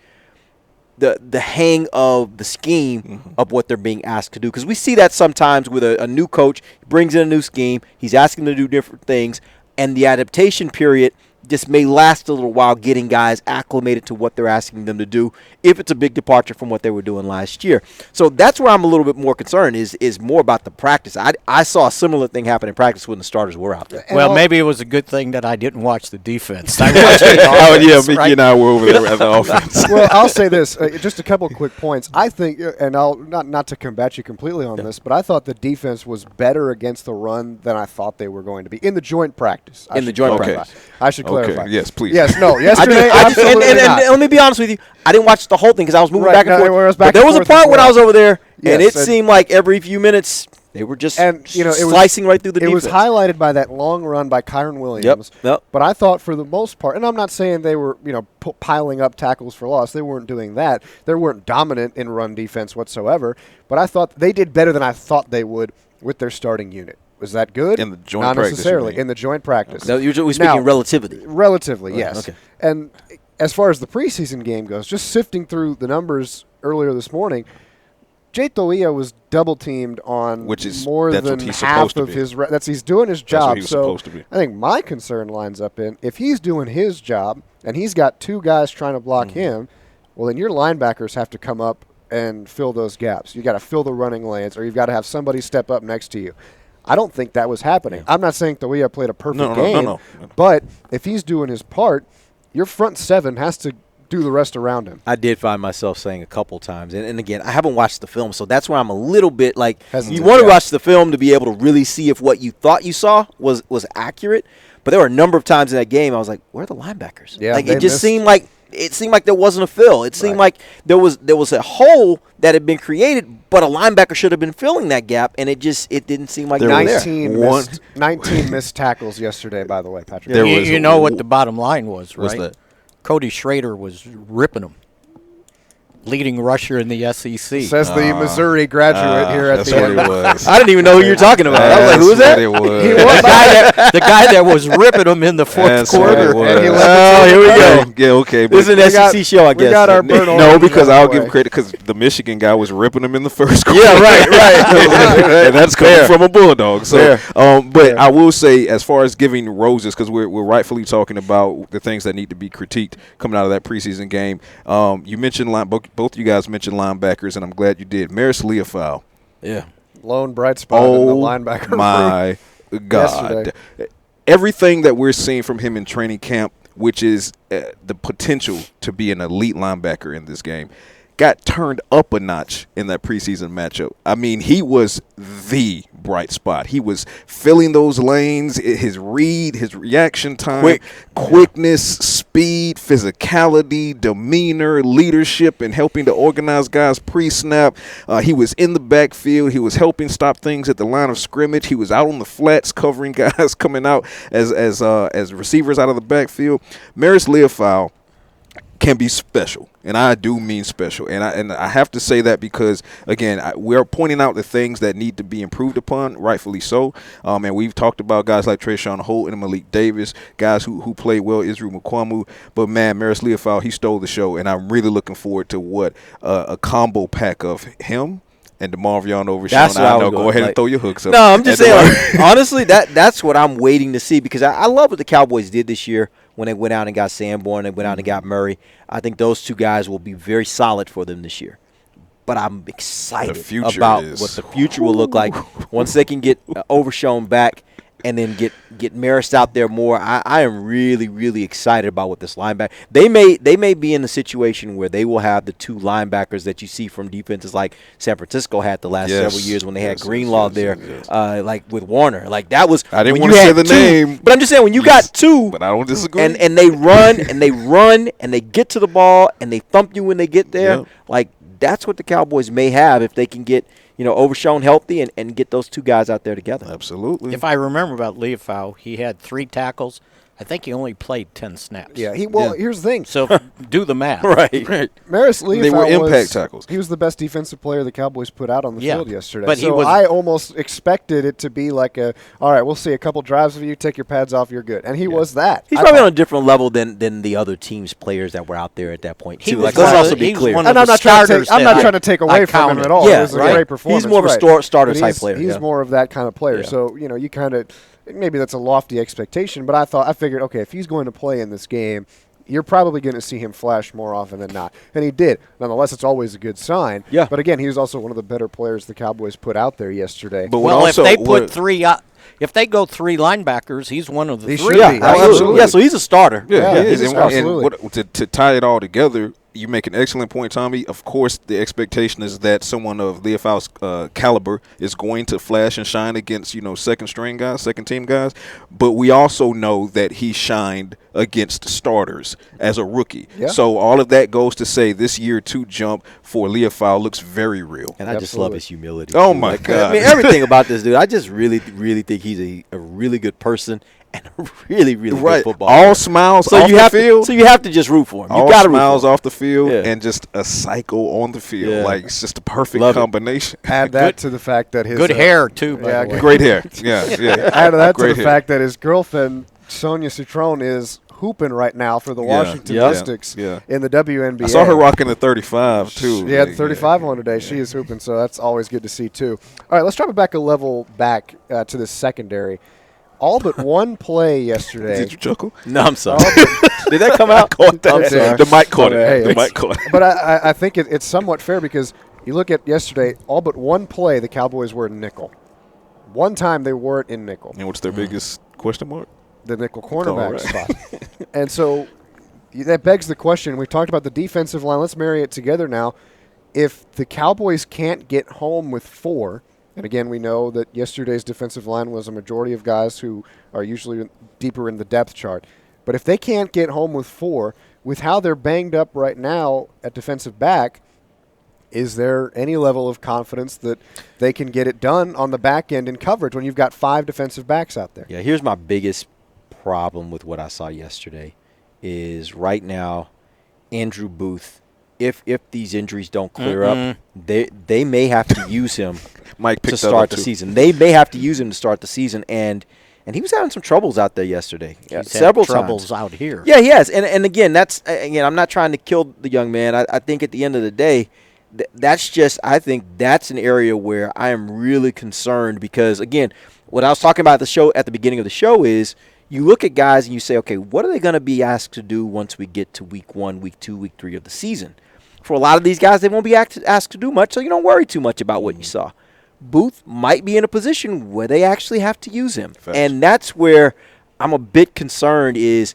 [SPEAKER 6] the hang of the scheme of what they're being asked to do? Because we see that sometimes with a new coach, brings in a new scheme, he's asking them to do different things, and the adaptation period just may last a little while getting guys acclimated to what they're asking them to do if it's a big departure from what they were doing last year. So that's where I'm a little bit more concerned is more about the practice. I saw a similar thing happen in practice when the starters were out there.
[SPEAKER 7] Well, maybe it was a good thing that I didn't watch the defense. I watched the offense,
[SPEAKER 5] Mickey and I were over there at the offense.
[SPEAKER 4] Well, I'll say this, just a couple quick points. I think, and I'll not to combat you completely on this, but I thought the defense was better against the run than I thought they were going to be in the joint practice.
[SPEAKER 6] In the joint practice.
[SPEAKER 4] I should clarify.
[SPEAKER 5] Yes, please.
[SPEAKER 4] Yes, no. Yesterday, absolutely not.
[SPEAKER 6] And let me be honest with you. I didn't watch the whole thing because I was moving back and forth.
[SPEAKER 4] But
[SPEAKER 6] there was a part when I was over there, and it seemed like every few minutes they were just slicing right through the defense.
[SPEAKER 4] It was highlighted by that long run by Kyron Williams.
[SPEAKER 6] Yep.
[SPEAKER 4] But I thought for the most part, and I'm not saying they were piling up tackles for loss. They weren't doing that. They weren't dominant in run defense whatsoever. But I thought they did better than I thought they would with their starting unit. Was that good?
[SPEAKER 5] In the joint
[SPEAKER 4] Not
[SPEAKER 5] practice,
[SPEAKER 4] necessarily. In the joint practice.
[SPEAKER 6] No, we're speaking relativity.
[SPEAKER 4] Relatively, yes.
[SPEAKER 6] Okay.
[SPEAKER 4] And as far as the preseason game goes, just sifting through the numbers earlier this morning, Jay Toia was double-teamed on more than half of his – he's doing his job.
[SPEAKER 5] That's what he was supposed to be.
[SPEAKER 4] I think my concern lines up in if he's doing his job and he's got two guys trying to block him, well, then your linebackers have to come up and fill those gaps. You got to fill the running lanes, or you've got to have somebody step up next to you. I don't think that was happening. I'm not saying that we have played a perfect game, but if he's doing his part, your front seven has to do the rest around him.
[SPEAKER 6] I did find myself saying a couple times, and again, I haven't watched the film, so that's why I'm a little bit like,
[SPEAKER 4] hesitant.
[SPEAKER 6] You want to watch the film to be able to really see if what you thought you saw was accurate, but there were a number of times in that game I was like, where are the linebackers?
[SPEAKER 4] Yeah,
[SPEAKER 6] like, it just seemed like there wasn't a fill. It seemed like there was a hole that had been created, but a linebacker should have been filling that gap, and it didn't seem like
[SPEAKER 4] there
[SPEAKER 6] was
[SPEAKER 4] 19 missed tackles yesterday, by the way, Patrick.
[SPEAKER 7] You know what the bottom line was, right?
[SPEAKER 5] What's that?
[SPEAKER 7] Cody Schrader was ripping them. Leading rusher in the SEC.
[SPEAKER 4] Says the Missouri graduate here at the end.
[SPEAKER 5] That's what it was.
[SPEAKER 6] I didn't even know who you were talking about. I was like, who is that?
[SPEAKER 5] It was.
[SPEAKER 4] He was
[SPEAKER 7] the guy that was ripping them in the fourth quarter.
[SPEAKER 4] And he
[SPEAKER 6] here we go.
[SPEAKER 5] Yeah, okay.
[SPEAKER 6] This is an SEC show, I guess.
[SPEAKER 4] We got our burn
[SPEAKER 5] No, because I'll give credit because the Michigan guy was ripping them in the first quarter.
[SPEAKER 6] Yeah, right.
[SPEAKER 5] And that's coming from a Bulldog. So, but
[SPEAKER 4] Fair.
[SPEAKER 5] I will say, as far as giving roses, because we're rightfully talking about the things that need to be critiqued coming out of that preseason game. You mentioned both of you guys mentioned linebackers, and I'm glad you did. Maris Leofau.
[SPEAKER 6] Yeah.
[SPEAKER 4] Lone bright spot in the linebacker room.
[SPEAKER 5] My God.
[SPEAKER 4] Yesterday.
[SPEAKER 5] Everything that we're seeing from him in training camp, which is the potential to be an elite linebacker in this game, got turned up a notch in that preseason matchup. I mean, he was the bright spot. He was filling those lanes, his read, his reaction time, quickness, speed, physicality, demeanor, leadership, and helping to organize guys pre-snap. He was in the backfield. He was helping stop things at the line of scrimmage. He was out on the flats covering guys coming out as receivers out of the backfield. Maris Leofau can be special, and I do mean special, and I have to say that because again we're pointing out the things that need to be improved upon, rightfully so, and we've talked about guys like Trayshawn Holt and Malik Davis, guys who play well, Israel Mukwamu, but man, Maris Leofau, he stole the show, and I'm really looking forward to what a combo pack of him and DeMarvion Overshown. I know. Go ahead and throw your hooks up.
[SPEAKER 6] No, I'm just saying, honestly, that's what I'm waiting to see, because I love what the Cowboys did this year when they went out and got Sanborn and went out and got Murray. I think those two guys will be very solid for them this year. But I'm excited about what the future will look like once they can get Overshown back and then get Maris out there more. I am really, really excited about what this linebacker. They may be in a situation where they will have the two linebackers that you see from defenses like San Francisco had the last several years when they had Greenlaw there, like with Warner. Like that was.
[SPEAKER 5] I didn't want to say the name,
[SPEAKER 6] but I'm just saying when you got two,
[SPEAKER 5] but I don't disagree.
[SPEAKER 6] And they run and they run and they get to the ball and they thump you when they get there.
[SPEAKER 5] Yep.
[SPEAKER 6] Like that's what the Cowboys may have if they can get Overshown healthy and get those two guys out there together.
[SPEAKER 5] Absolutely.
[SPEAKER 7] If I remember about Leofau, he had 3 tackles. I think he only played 10 snaps.
[SPEAKER 4] Yeah, here's the thing.
[SPEAKER 7] So do the math.
[SPEAKER 6] Right.
[SPEAKER 4] Maris Leofau
[SPEAKER 5] They were impact tackles.
[SPEAKER 4] He was the best defensive player the Cowboys put out on the field yesterday.
[SPEAKER 7] But
[SPEAKER 4] I almost expected it to be like all right, we'll see a couple drives of you, take your pads off, you're good. And he was that.
[SPEAKER 6] He's probably on a different level than the other team's players that were out there at that point, too. Let's also be clear.
[SPEAKER 4] And I'm not trying to take away from him at all.
[SPEAKER 6] Yeah,
[SPEAKER 4] it was a great performance.
[SPEAKER 6] He's more of a starter-type player.
[SPEAKER 4] He's more of that kind of player. Yeah. So, you kind of – maybe that's a lofty expectation, but I figured, okay, if he's going to play in this game, you're probably going to see him flash more often than not. And he did. Nonetheless, it's always a good sign.
[SPEAKER 6] Yeah.
[SPEAKER 4] But again, he was also one of the better players the Cowboys put out there yesterday.
[SPEAKER 5] But
[SPEAKER 7] if they put 3 if they go 3 linebackers, he's one of the 3.
[SPEAKER 4] Should be. Absolutely.
[SPEAKER 6] Yeah, so he's a starter.
[SPEAKER 5] Yeah, he is.
[SPEAKER 4] Absolutely.
[SPEAKER 5] And to tie it all together, you make an excellent point, Tommy. Of course, the expectation is that someone of Leofau's caliber is going to flash and shine against, second-string guys, second-team guys. But we also know that he shined against starters as a rookie.
[SPEAKER 4] Yeah.
[SPEAKER 5] So all of that goes to say this year 2 jump for Leofau looks very real.
[SPEAKER 6] And I just love his humility.
[SPEAKER 5] Oh, my God.
[SPEAKER 6] I mean, everything about this dude, I just really, really think he's a really good person and a really, really good football player.
[SPEAKER 5] All smiles off the field.
[SPEAKER 6] So you have to just root for him.
[SPEAKER 5] All
[SPEAKER 6] you got to
[SPEAKER 5] smiles off the field and just a psycho on the field.
[SPEAKER 6] Yeah.
[SPEAKER 5] Like, it's just a perfect combination.
[SPEAKER 4] Add that to the fact that his
[SPEAKER 7] good hair, too, by the way.
[SPEAKER 5] Great hair. Yeah.
[SPEAKER 4] Add that to the fact that his girlfriend, Sonia Citron, is hooping right now for the Washington Mystics in the WNBA.
[SPEAKER 5] I saw her rocking the 35, too.
[SPEAKER 4] She had the 35 on today. She is hooping, so that's always good to see, too. All right, let's drop it back a level back to the secondary. all but one play yesterday.
[SPEAKER 5] Did you chuckle?
[SPEAKER 6] No, I'm sorry. Did that come out?
[SPEAKER 5] Caught that.
[SPEAKER 4] I'm sorry.
[SPEAKER 5] The mic caught it.
[SPEAKER 4] Hey,
[SPEAKER 5] The mic caught it.
[SPEAKER 4] But I think it's somewhat fair because you look at yesterday, all but one play the Cowboys were in nickel. One time they weren't in nickel.
[SPEAKER 5] And what's their biggest question mark?
[SPEAKER 4] The nickel cornerback
[SPEAKER 5] right.
[SPEAKER 4] spot. And so that begs the question. We talked about the defensive line. Let's marry it together now. If the Cowboys can't get home with 4, and again, we know that yesterday's defensive line was a majority of guys who are usually deeper in the depth chart. But if they can't get home with 4, with how they're banged up right now at defensive back, is there any level of confidence that they can get it done on the back end in coverage when you've got 5 defensive backs out there?
[SPEAKER 6] Yeah, here's my biggest problem with what I saw yesterday is right now, Andrew Booth, if these injuries don't clear up, they may have to use him to start the season. They may have to use him to start the season, and he was having some troubles out there yesterday.
[SPEAKER 7] He's
[SPEAKER 6] several
[SPEAKER 7] had troubles
[SPEAKER 6] times.
[SPEAKER 7] out here.
[SPEAKER 6] Yeah, he has. And again, I'm not trying to kill the young man. I think at the end of the day, I think that's an area where I am really concerned because, again, what I was talking about at the beginning of the show is you look at guys and you say, okay, what are they going to be asked to do once we get to week 1, week 2, week 3 of the season? For a lot of these guys, they won't be asked to do much, so you don't worry too much about what you saw. Booth might be in a position where they actually have to use him.
[SPEAKER 5] Facts.
[SPEAKER 6] And that's where I'm a bit concerned is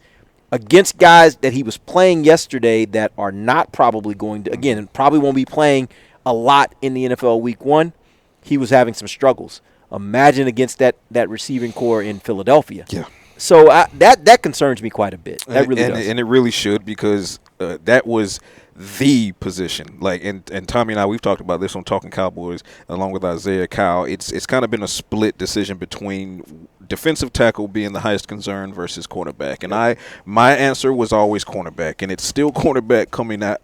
[SPEAKER 6] against guys that he was playing yesterday that are not probably going to, again, probably won't be playing a lot in the NFL week 1, he was having some struggles. Imagine against that receiving core in Philadelphia.
[SPEAKER 5] Yeah.
[SPEAKER 6] So that concerns me quite a bit. That really does.
[SPEAKER 5] And it really should because that was the position. Like and Tommy and I, we've talked about this on Talking Cowboys along with Isaiah Kyle. It's kind of been a split decision between defensive tackle being the highest concern versus cornerback. And my answer was always cornerback, and it's still cornerback coming out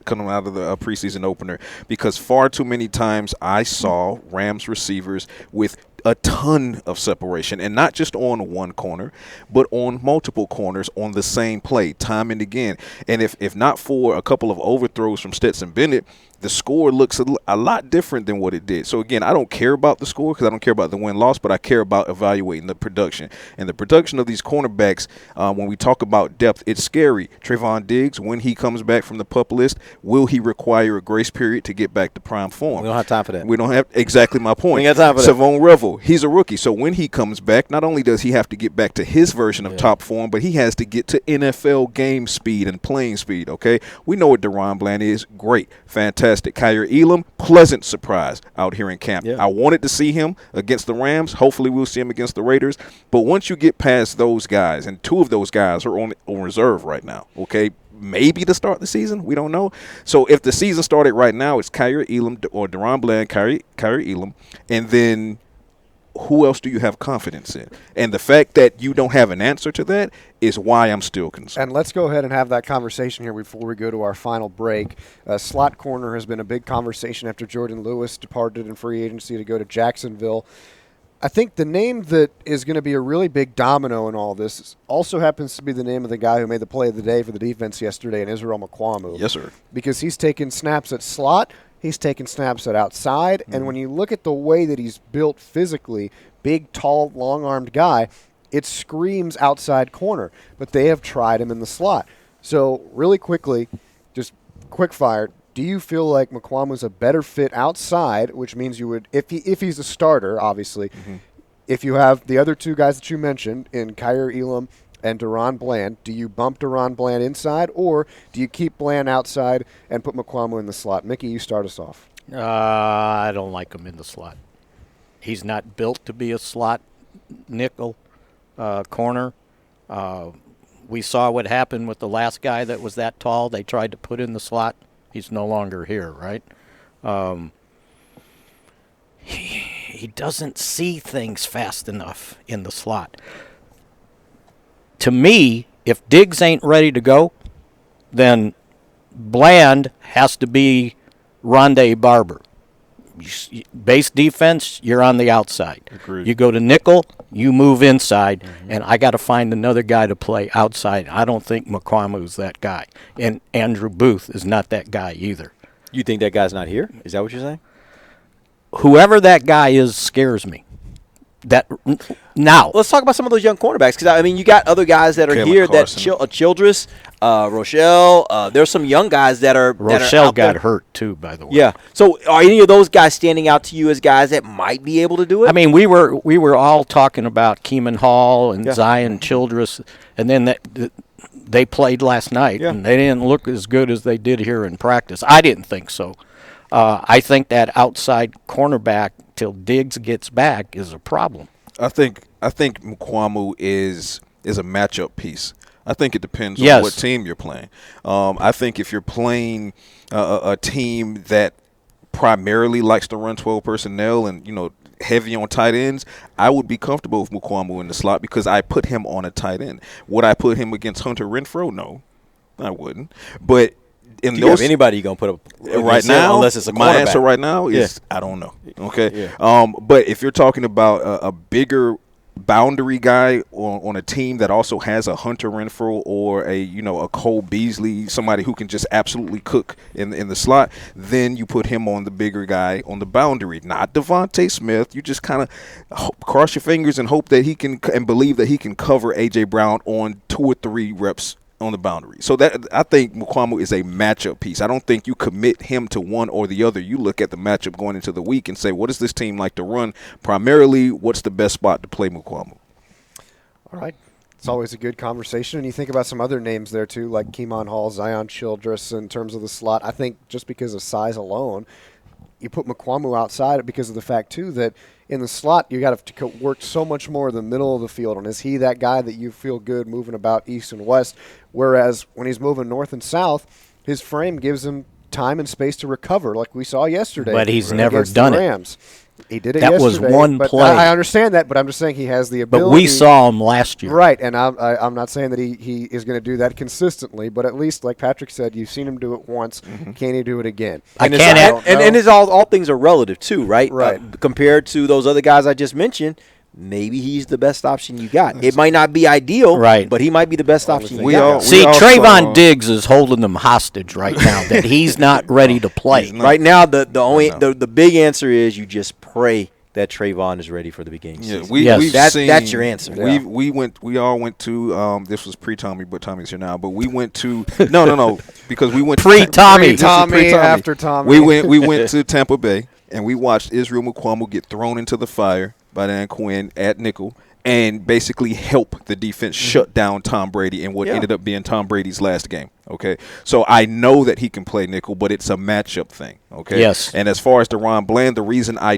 [SPEAKER 5] of the preseason opener because far too many times I saw Rams receivers with a ton of separation, and not just on one corner, but on multiple corners on the same play, time and again. And if not for a couple of overthrows from Stetson Bennett, the score looks a lot different than what it did. So, again, I don't care about the score because I don't care about the win-loss, but I care about evaluating the production. And the production of these cornerbacks, when we talk about depth, it's scary. Trayvon Diggs, when he comes back from the PUP list, will he require a grace period to get back to prime form?
[SPEAKER 6] We don't have time for that.
[SPEAKER 5] We don't have – exactly my point.
[SPEAKER 6] We ain't got time for that.
[SPEAKER 5] Savon Revel, he's a rookie. So when he comes back, not only does he have to get back to his version of top form, but he has to get to NFL game speed and playing speed, okay? We know what Deron Bland is. Great. Fantastic. Kyer Elam, pleasant surprise out here in camp.
[SPEAKER 6] Yeah.
[SPEAKER 5] I wanted to see him against the Rams. Hopefully we'll see him against the Raiders. But once you get past those guys, and 2 of those guys are on reserve right now, okay? Maybe to start the season. We don't know. So if the season started right now, it's Kyer Elam or Deron Bland, Kyer Elam, and then who else do you have confidence in? And the fact that you don't have an answer to that is why I'm still concerned.
[SPEAKER 4] And let's go ahead and have that conversation here before we go to our final break. Slot corner has been a big conversation after Jordan Lewis departed in free agency to go to Jacksonville. I think the name that is going to be a really big domino in all this also happens to be the name of the guy who made the play of the day for the defense yesterday in Israel Mukuamu.
[SPEAKER 5] Yes, sir.
[SPEAKER 4] Because he's taken snaps at slot, he's taken snaps at outside, and when you look at the way that he's built physically, big, tall, long-armed guy, it screams outside corner. But they have tried him in the slot. So really quickly, just quick fire, do you feel like Mukuamu's a better fit outside, which means you would, if he's a starter, obviously, if you have the other 2 guys that you mentioned in Kyer Elam and Deron Bland, do you bump Deron Bland inside, or do you keep Bland outside and put Mukuamu in the slot? Mickey, you start us off.
[SPEAKER 7] I don't like him in the slot. He's not built to be a slot nickel corner. We saw what happened with the last guy that was that tall. They tried to put in the slot. He's no longer here, right? He doesn't see things fast enough in the slot. To me, if Diggs ain't ready to go, then Bland has to be Rondé Barber. Base defense, you're on the outside.
[SPEAKER 5] Agreed.
[SPEAKER 7] You go to nickel, you move inside, and I got to find another guy to play outside. I don't think Mukuamu's that guy, and Andrew Booth is not that guy either.
[SPEAKER 6] You think that guy's not here? Is that what you're saying?
[SPEAKER 7] Whoever that guy is scares me. Now,
[SPEAKER 6] let's talk about some of those young cornerbacks, because I mean, you got other guys that are
[SPEAKER 5] Kalen
[SPEAKER 6] here
[SPEAKER 5] Carson.
[SPEAKER 6] that Childress, Rochelle. There's some young guys that are
[SPEAKER 7] Rochelle
[SPEAKER 6] out there.
[SPEAKER 7] got hurt too, by the way.
[SPEAKER 6] Yeah. So, are any of those guys standing out to you as guys that might be able to do it?
[SPEAKER 7] I mean, we were all talking about Keeman Hall and Zion Childress, and then they played last night, and they didn't look as good as they did here in practice. I didn't think so. I think that outside cornerback till Diggs gets back is a problem.
[SPEAKER 5] I think Mukwamu is a matchup piece. I think it depends on what team you're playing. I think if you're playing a team that primarily likes to run 12 personnel and, heavy on tight ends, I would be comfortable with Mukwamu in the slot because I put him on a tight end. Would I put him against Hunter Renfrow? No, I wouldn't. But in
[SPEAKER 6] Do you have anybody you're going to put up
[SPEAKER 5] right now,
[SPEAKER 6] unless it's a cornerback?
[SPEAKER 5] My answer right now is I don't know. Okay. Yeah. But if you're talking about a bigger boundary guy on a team that also has a Hunter Renfrow or a Cole Beasley, somebody who can just absolutely cook in the slot, then you put him on the bigger guy on the boundary, not Devontae Smith. You just kind of cross your fingers and hope that he can and believe that he can cover A.J. Brown on 2 or 3 reps on the boundary. So that I think Mukwamu is a matchup piece. I don't think you commit him to one or the other. You look at the matchup going into the week and say, what does this team like to run? Primarily, what's the best spot to play Mukwamu?
[SPEAKER 4] All right. It's always a good conversation. And you think about some other names there, too, like Keeman Hall, Zion Childress in terms of the slot. I think just because of size alone, you put Mukwamu outside because of the fact, too, that in the slot, you got to work so much more in the middle of the field. And is he that guy that you feel good moving about east and west? Whereas when he's moving north and south, his frame gives him time and space to recover, like we saw yesterday.
[SPEAKER 7] But he's never done
[SPEAKER 4] the Rams. He did it
[SPEAKER 7] that
[SPEAKER 4] yesterday.
[SPEAKER 7] That was one
[SPEAKER 4] but
[SPEAKER 7] play.
[SPEAKER 4] I understand that, but I'm just saying he has the ability.
[SPEAKER 7] But we saw him last year.
[SPEAKER 4] Right, and I'm not saying that he is going to do that consistently, but at least, like Patrik said, you've seen him do it once. Can he do it again?
[SPEAKER 6] And it's all things are relative, too, right?
[SPEAKER 4] Right.
[SPEAKER 6] Compared to those other guys I just mentioned, maybe he's the best option you got. It might not be ideal,
[SPEAKER 7] right,
[SPEAKER 6] but he might be the best option you got.
[SPEAKER 7] See, Trayvon Diggs is holding them hostage right now that he's not ready to play.
[SPEAKER 6] Right now, the big answer is you just pray that Trayvon is ready for the beginning season. That's your answer.
[SPEAKER 5] We all went to this was pre-Tommy, but Tommy's here now. But we went to no, because we went
[SPEAKER 4] pre-Tommy after Tommy.
[SPEAKER 5] We went to Tampa Bay and we watched Israel Mukwamu get thrown into the fire by Dan Quinn at nickel and basically help the defense shut down Tom Brady in what ended up being Tom Brady's last game. Okay, so I know that he can play nickel, but it's a matchup thing. Okay,
[SPEAKER 7] yes.
[SPEAKER 5] And as far as DaRon Bland, the reason I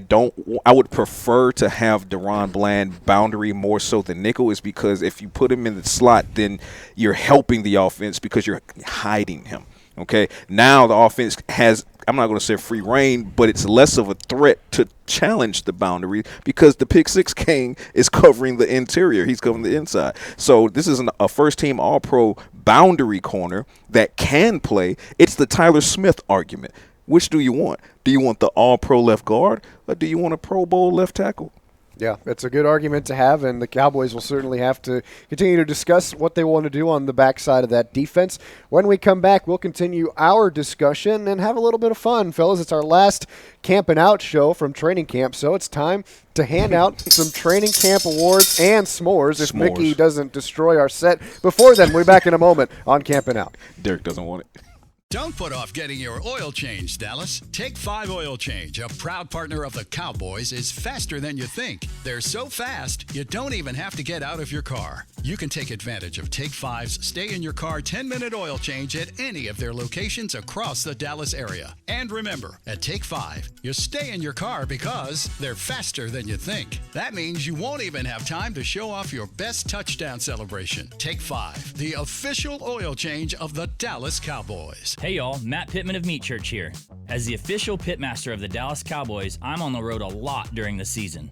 [SPEAKER 5] would prefer to have DaRon Bland boundary more so than nickel is because if you put him in the slot, then you're helping the offense because you're hiding him. Okay, now the offense has, I'm not going to say free reign, but it's less of a threat to challenge the boundary because the pick six king is covering the interior. He's covering the inside. So this is a first-team All-Pro boundary corner that can play. It's the Tyler Smith argument. Which do you want? Do you want the All-Pro left guard or do you want a Pro Bowl left tackle?
[SPEAKER 4] Yeah, it's a good argument to have, and the Cowboys will certainly have to continue to discuss what they want to do on the backside of that defense. When we come back, we'll continue our discussion and have a little bit of fun, fellas. It's our last Camping Out show from training camp, so it's time to hand out some training camp awards and s'mores if Mickey doesn't destroy our set. Before then, we'll be back in a moment on Camping Out.
[SPEAKER 5] Derek doesn't want it.
[SPEAKER 11] Don't put off getting your oil change, Dallas. Take 5 Oil Change, a proud partner of the Cowboys, is faster than you think. They're so fast, you don't even have to get out of your car. You can take advantage of Take 5's stay-in-your-car 10-minute oil change at any of their locations across the Dallas area. And remember, at Take 5, you stay in your car because they're faster than you think. That means you won't even have time to show off your best touchdown celebration. Take 5, the official oil change of the Dallas Cowboys.
[SPEAKER 12] Hey y'all, Matt Pittman of Meat Church here. As the official pitmaster of the Dallas Cowboys, I'm on the road a lot during the season.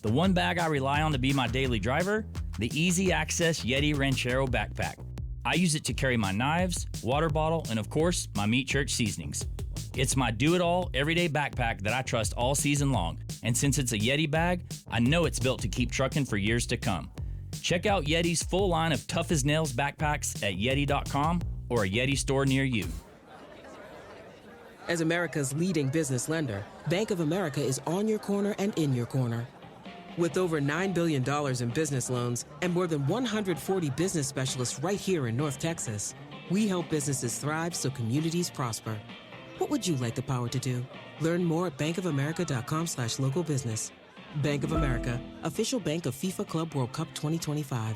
[SPEAKER 12] The one bag I rely on to be my daily driver, the Easy Access Yeti Ranchero backpack. I use it to carry my knives, water bottle, and of course, my Meat Church seasonings. It's my do-it-all, everyday backpack that I trust all season long, and since it's a Yeti bag, I know it's built to keep trucking for years to come. Check out Yeti's full line of tough-as-nails backpacks at yeti.com or a Yeti store near you.
[SPEAKER 13] As America's leading business lender, Bank of America is on your corner and in your corner. With over $9 billion in business loans and more than 140 business specialists right here in North Texas, we help businesses thrive so communities prosper. What would you like the power to do? Learn more at bankofamerica.com/local business. Bank of America, official bank of FIFA Club World Cup 2025.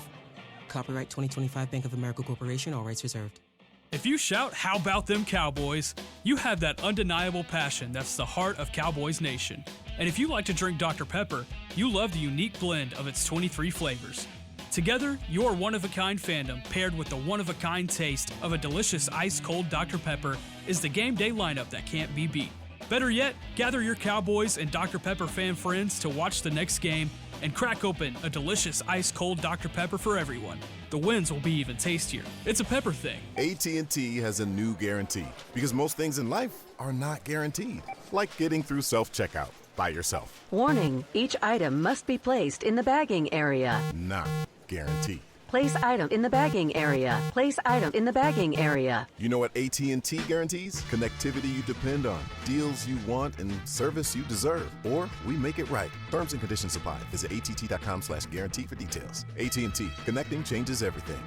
[SPEAKER 13] Copyright 2025 Bank of America Corporation, all rights reserved.
[SPEAKER 10] If you shout, "How about them Cowboys?" you have that undeniable passion that's the heart of Cowboys Nation. And if you like to drink Dr. Pepper, you love the unique blend of its 23 flavors. Together, your one-of-a-kind fandom paired with the one-of-a-kind taste of a delicious ice-cold Dr. Pepper is the game day lineup that can't be beat. Better yet, gather your Cowboys and Dr. Pepper fan friends to watch the next game and crack open a delicious ice-cold Dr. Pepper for everyone. The wins will be even tastier. It's a Pepper thing.
[SPEAKER 2] AT&T has a new guarantee because most things in life are not guaranteed, like getting through self-checkout by yourself.
[SPEAKER 8] Warning, each item must be placed in the bagging area.
[SPEAKER 2] Not guaranteed.
[SPEAKER 8] Place item in the bagging area. Place item in the bagging area.
[SPEAKER 2] You know what AT&T guarantees? Connectivity you depend on, deals you want, and service you deserve. Or we make it right. Terms and conditions apply. Visit att.com/guarantee for details. AT&T. Connecting changes everything.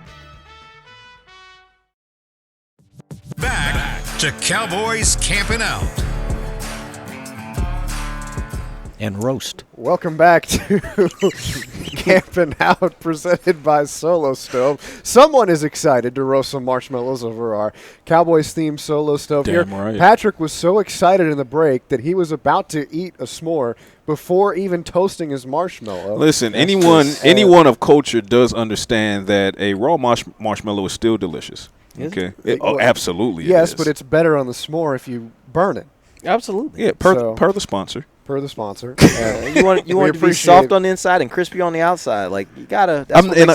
[SPEAKER 1] Back to Cowboys Camping Out.
[SPEAKER 7] And roast.
[SPEAKER 4] Welcome back to Camping Out, presented by Solo Stove. Someone is excited to roast some marshmallows over our Cowboys-themed Solo Stove here.
[SPEAKER 5] Right.
[SPEAKER 4] Patrick was so excited in the break that he was about to eat a s'more before even toasting his marshmallow.
[SPEAKER 5] Listen, anyone of culture does understand that a raw marshmallow is still delicious. Okay. Absolutely.
[SPEAKER 4] Yes, but it's better on the s'more if you burn it.
[SPEAKER 6] Absolutely.
[SPEAKER 5] Yeah, per the sponsor.
[SPEAKER 4] Per the sponsor.
[SPEAKER 6] You want it to be soft on the inside and crispy on the outside. Like, you gotta.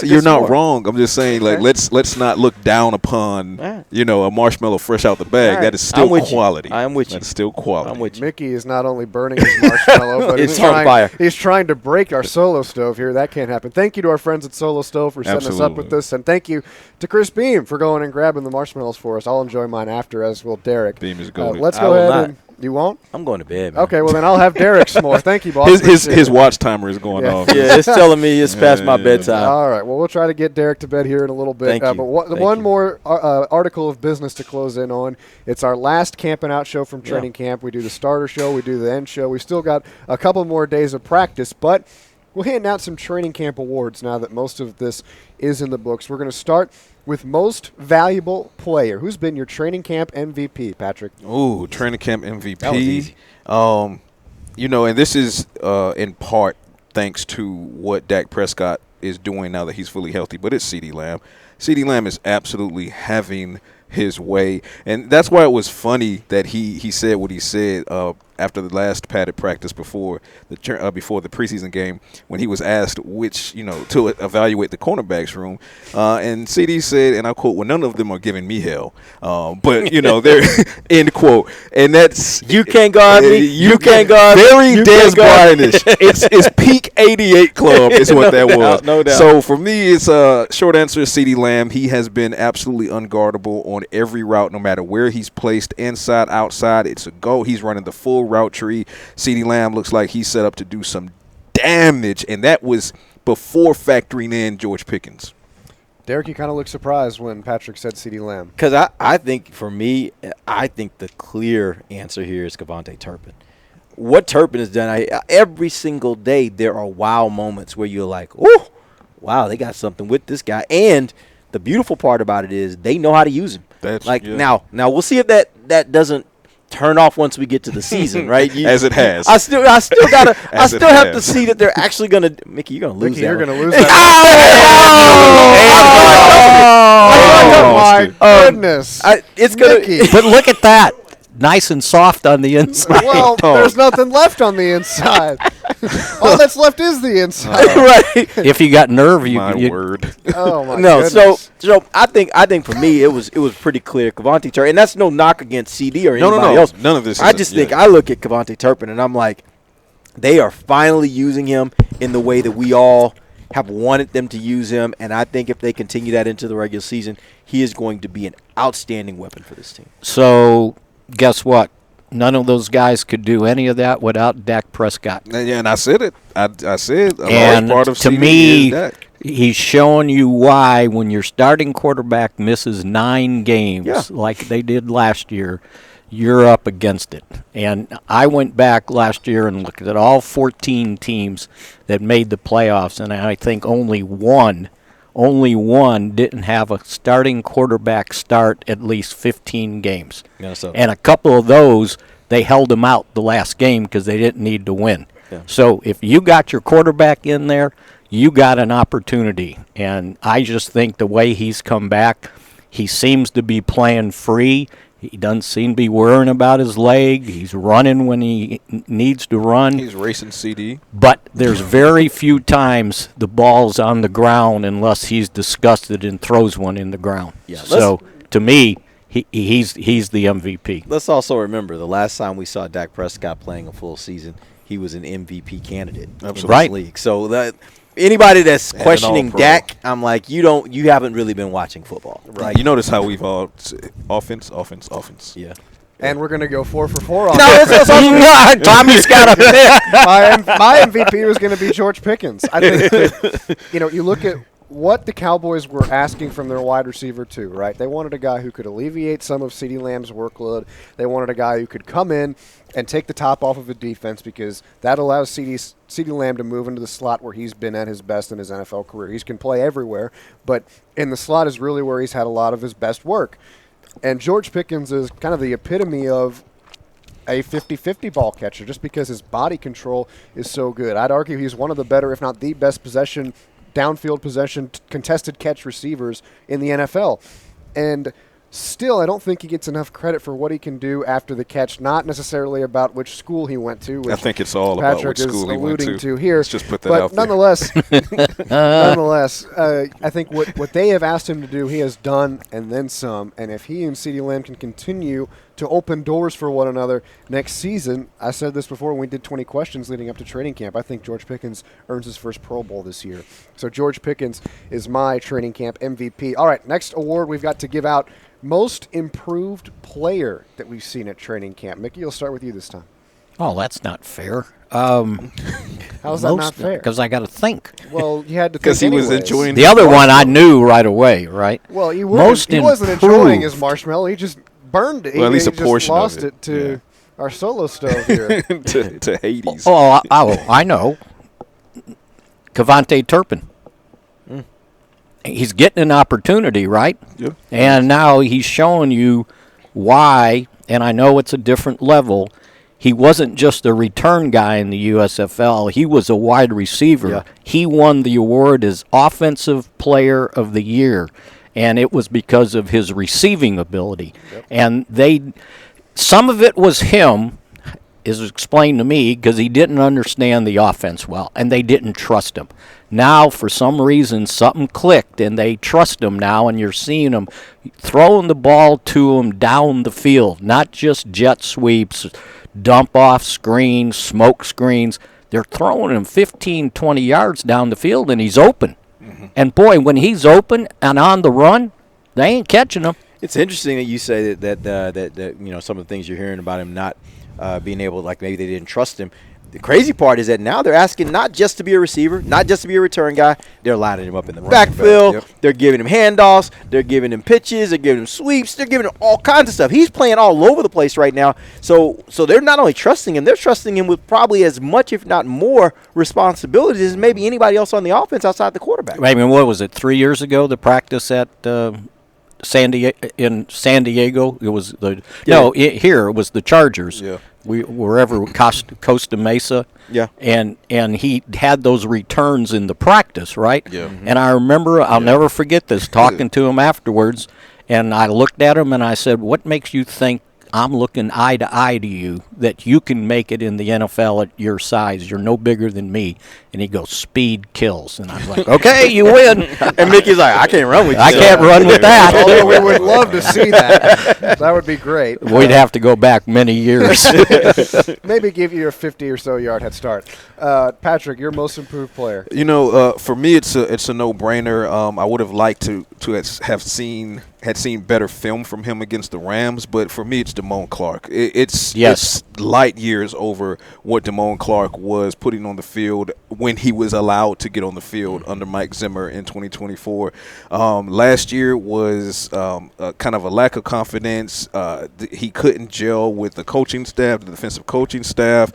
[SPEAKER 5] You're not wrong. I'm just saying, like, let's not look down upon a marshmallow fresh out the bag. Right. That is still quality.
[SPEAKER 6] I am with you.
[SPEAKER 5] That's still quality.
[SPEAKER 6] I'm with you.
[SPEAKER 4] Mickey is not only burning his marshmallow, but
[SPEAKER 6] it's on fire.
[SPEAKER 4] He's trying to break our Solo Stove here. That can't happen. Thank you to our friends at Solo Stove for setting us up with this, and thank you to Chris Beam for going and grabbing the marshmallows for us. I'll enjoy mine after, as will Derek.
[SPEAKER 5] Beam is golden.
[SPEAKER 4] Let's go ahead and. You won't?
[SPEAKER 6] I'm going to bed, man.
[SPEAKER 4] Okay, well, then I'll have Derek s'more. Thank you, boss.
[SPEAKER 5] His watch timer is going off.
[SPEAKER 6] Yeah, it's telling me it's past my bedtime.
[SPEAKER 4] All right, well, we'll try to get Derek to bed here in a little bit.
[SPEAKER 6] Thank you.
[SPEAKER 4] But one more article of business to close in on. It's our last Camping Out show from training camp. We do the starter show. We do the end show. We still got a couple more days of practice, but we'll hand out some training camp awards now that most of this is in the books. We're going to start with most valuable player. Who's been your training camp MVP, Patrick?
[SPEAKER 5] Ooh, training camp MVP.
[SPEAKER 6] That was easy.
[SPEAKER 5] And this is in part thanks to what Dak Prescott is doing now that he's fully healthy, but it's CeeDee Lamb. CeeDee Lamb is absolutely having his way, and that's why it was funny that he said what he said after the last padded practice before the preseason game, when he was asked which to evaluate the cornerbacks room, and CD said, and I quote, "Well, none of them are giving me hell," but they're end quote, and that's
[SPEAKER 6] you can't guard me, you can't guard me,
[SPEAKER 5] very Dez Bryant-ish. It's peak '88 club is what that was.
[SPEAKER 6] No doubt.
[SPEAKER 5] So for me, it's short answer: CeeDee Lamb. He has been absolutely unguardable on every route, no matter where he's placed, inside, outside. It's a go. He's running the full route tree. CeeDee Lamb looks like he's set up to do some damage, and that was before factoring in George Pickens.
[SPEAKER 4] Derek, you kind of looked surprised when Patrick said CeeDee Lamb.
[SPEAKER 6] Because I think, for me, I think the clear answer here is Kevontae Turpin. What Turpin has done, every single day there are wow moments where you're like, oh, wow, they got something with this guy. And the beautiful part about it is they know how to use him. Now we'll see if that doesn't turn off once we get to the season, right?
[SPEAKER 5] As it has.
[SPEAKER 6] I still have to see that they're actually gonna. Mickey, you're gonna lose that.
[SPEAKER 4] You're
[SPEAKER 6] one.
[SPEAKER 4] gonna lose that.
[SPEAKER 6] Oh
[SPEAKER 4] my goodness!
[SPEAKER 6] It's gonna.
[SPEAKER 7] But look at that. Nice and soft on the inside.
[SPEAKER 4] Well, there's nothing left on the inside. All that's left is the inside.
[SPEAKER 6] Right.
[SPEAKER 7] If you got nerve,
[SPEAKER 5] word.
[SPEAKER 4] Oh my
[SPEAKER 6] no,
[SPEAKER 4] goodness.
[SPEAKER 6] so I think for me it was pretty clear Kevontae Turpin, and that's no knock against CD or anybody else.
[SPEAKER 5] None of this.
[SPEAKER 6] I just think I look at Kevontae Turpin and I'm like, they are finally using him in the way that we all have wanted them to use him, and I think if they continue that into the regular season, he is going to be an outstanding weapon for this team.
[SPEAKER 7] So, guess what? none of those guys could do any of that without Dak Prescott.
[SPEAKER 5] Yeah, and I said it. I said a
[SPEAKER 7] and
[SPEAKER 5] large part of
[SPEAKER 7] to
[SPEAKER 5] CD
[SPEAKER 7] me,
[SPEAKER 5] is Dak.
[SPEAKER 7] he's showing you why when your starting quarterback misses 9 games like they did last year, you're up against it. And I went back last year and looked at all 14 teams that made the playoffs, and I think only one didn't have a starting quarterback start at least 15 games. And a couple of those, they held them out the last game because they didn't need to win.
[SPEAKER 6] Yeah.
[SPEAKER 7] So if you got your quarterback in there, you got an opportunity. And I just think the way he's come back, he seems to be playing free. He doesn't seem to be worrying about his leg. He's running when he needs to run.
[SPEAKER 5] He's racing CD.
[SPEAKER 7] But there's very few times the ball's on the ground unless he's disgusted and throws one in the ground.
[SPEAKER 6] Yeah,
[SPEAKER 7] so, to me, he's the MVP.
[SPEAKER 6] Let's also remember the last time we saw Dak Prescott playing a full season, he was an MVP candidate in this league. So that anybody that's questioning Dak, I'm like, you haven't really been watching football.
[SPEAKER 5] Right. You notice how we've all offense.
[SPEAKER 6] Yeah.
[SPEAKER 4] And we're going to go 4 for 4 on
[SPEAKER 7] Tommy's got a pick.
[SPEAKER 4] My MVP was going to be George Pickens. I think that, you look at what the Cowboys were asking from their wide receiver too, right? They wanted a guy who could alleviate some of CeeDee Lamb's workload. They wanted a guy who could come in and take the top off of the defense because that allows CeeDee Lamb to move into the slot where he's been at his best in his NFL career. He can play everywhere, but in the slot is really where he's had a lot of his best work. And George Pickens is kind of the epitome of a 50-50 ball catcher just because his body control is so good. I'd argue he's one of the better, if not the best downfield possession, contested catch receivers in the NFL. And still, I don't think he gets enough credit for what he can do after the catch, not necessarily about which school he went to, which
[SPEAKER 5] I think it's all
[SPEAKER 4] Patrik
[SPEAKER 5] about which school he went
[SPEAKER 4] to here.
[SPEAKER 5] Let's just put that out there.
[SPEAKER 4] Nonetheless, I think what they have asked him to do, he has done and then some. And if he and CeeDee Lamb can continue to open doors for one another next season, I said this before when we did 20 questions leading up to training camp, I think George Pickens earns his first Pro Bowl this year. So George Pickens is my training camp MVP. All right, next award we've got to give out, most improved player that we've seen at training camp. Mickey, we'll start with you this time.
[SPEAKER 7] Oh, that's not fair.
[SPEAKER 4] How's that not fair?
[SPEAKER 7] Because I got to think.
[SPEAKER 4] Well, you had to think
[SPEAKER 5] because he was enjoying
[SPEAKER 7] the other one. I knew right away, right?
[SPEAKER 4] Well, he wasn't enjoying his marshmallow. He just burned it.
[SPEAKER 5] Well, at least
[SPEAKER 4] he
[SPEAKER 5] a portion
[SPEAKER 4] just lost
[SPEAKER 5] of
[SPEAKER 4] it to our solo stove here.
[SPEAKER 5] to Hades.
[SPEAKER 7] Oh, I know. Kevontae Turpin. He's getting an opportunity, right?
[SPEAKER 5] Yeah.
[SPEAKER 7] And now he's showing you why, and I know it's a different level. He wasn't just a return guy in the USFL. He was a wide receiver.
[SPEAKER 6] Yeah.
[SPEAKER 7] He won the award as Offensive Player of the Year, and it was because of his receiving ability. Yep. And some of it was him, is explained to me, because he didn't understand the offense well, and they didn't trust him. Now, for some reason, something clicked, and they trust him now, and you're seeing him throwing the ball to him down the field, not just jet sweeps, dump-off screens, smoke screens. They're throwing him 15, 20 yards down the field, and he's open. Mm-hmm. And, boy, when he's open and on the run, they ain't catching him.
[SPEAKER 6] It's interesting that you say that some of the things you're hearing about him not being able, like maybe they didn't trust him. The crazy part is that now they're asking not just to be a receiver, not just to be a return guy. They're lining him up in the backfield. Yep. They're giving him handoffs. They're giving him pitches. They're giving him sweeps. They're giving him all kinds of stuff. He's playing all over the place right now. So they're not only trusting him, they're trusting him with probably as much, if not more, responsibilities as maybe anybody else on the offense outside the quarterback.
[SPEAKER 7] I mean, what was it, 3 years ago, the practice at San Diego? It was here it was the Chargers.
[SPEAKER 6] Yeah.
[SPEAKER 7] Wherever Costa Mesa.
[SPEAKER 6] Yeah.
[SPEAKER 7] And he had those returns in the practice, right?
[SPEAKER 5] Yeah. Mm-hmm.
[SPEAKER 7] And I remember, I'll never forget this, talking to him afterwards, and I looked at him and I said, "What makes you think I'm looking eye to eye to you that you can make it in the NFL at your size? You're no bigger than me." And he goes, "Speed kills." And I was like, "Okay, you win."
[SPEAKER 6] And Mickey's like, "I can't run with you."
[SPEAKER 7] I can't run with that.
[SPEAKER 4] Although we would love to see that. That would be great.
[SPEAKER 7] We'd have to go back many years.
[SPEAKER 4] Maybe give you a 50 or so yard head start. Patrik, your most improved player.
[SPEAKER 5] For me, it's a no-brainer. I would have liked to have seen had seen better film from him against the Rams, but for me, it's Damone Clark. It's light years over what Damone Clark was putting on the field when he was allowed to get on the field under Mike Zimmer in 2024. Last year was kind of a lack of confidence. He couldn't gel with the coaching staff, the defensive coaching staff.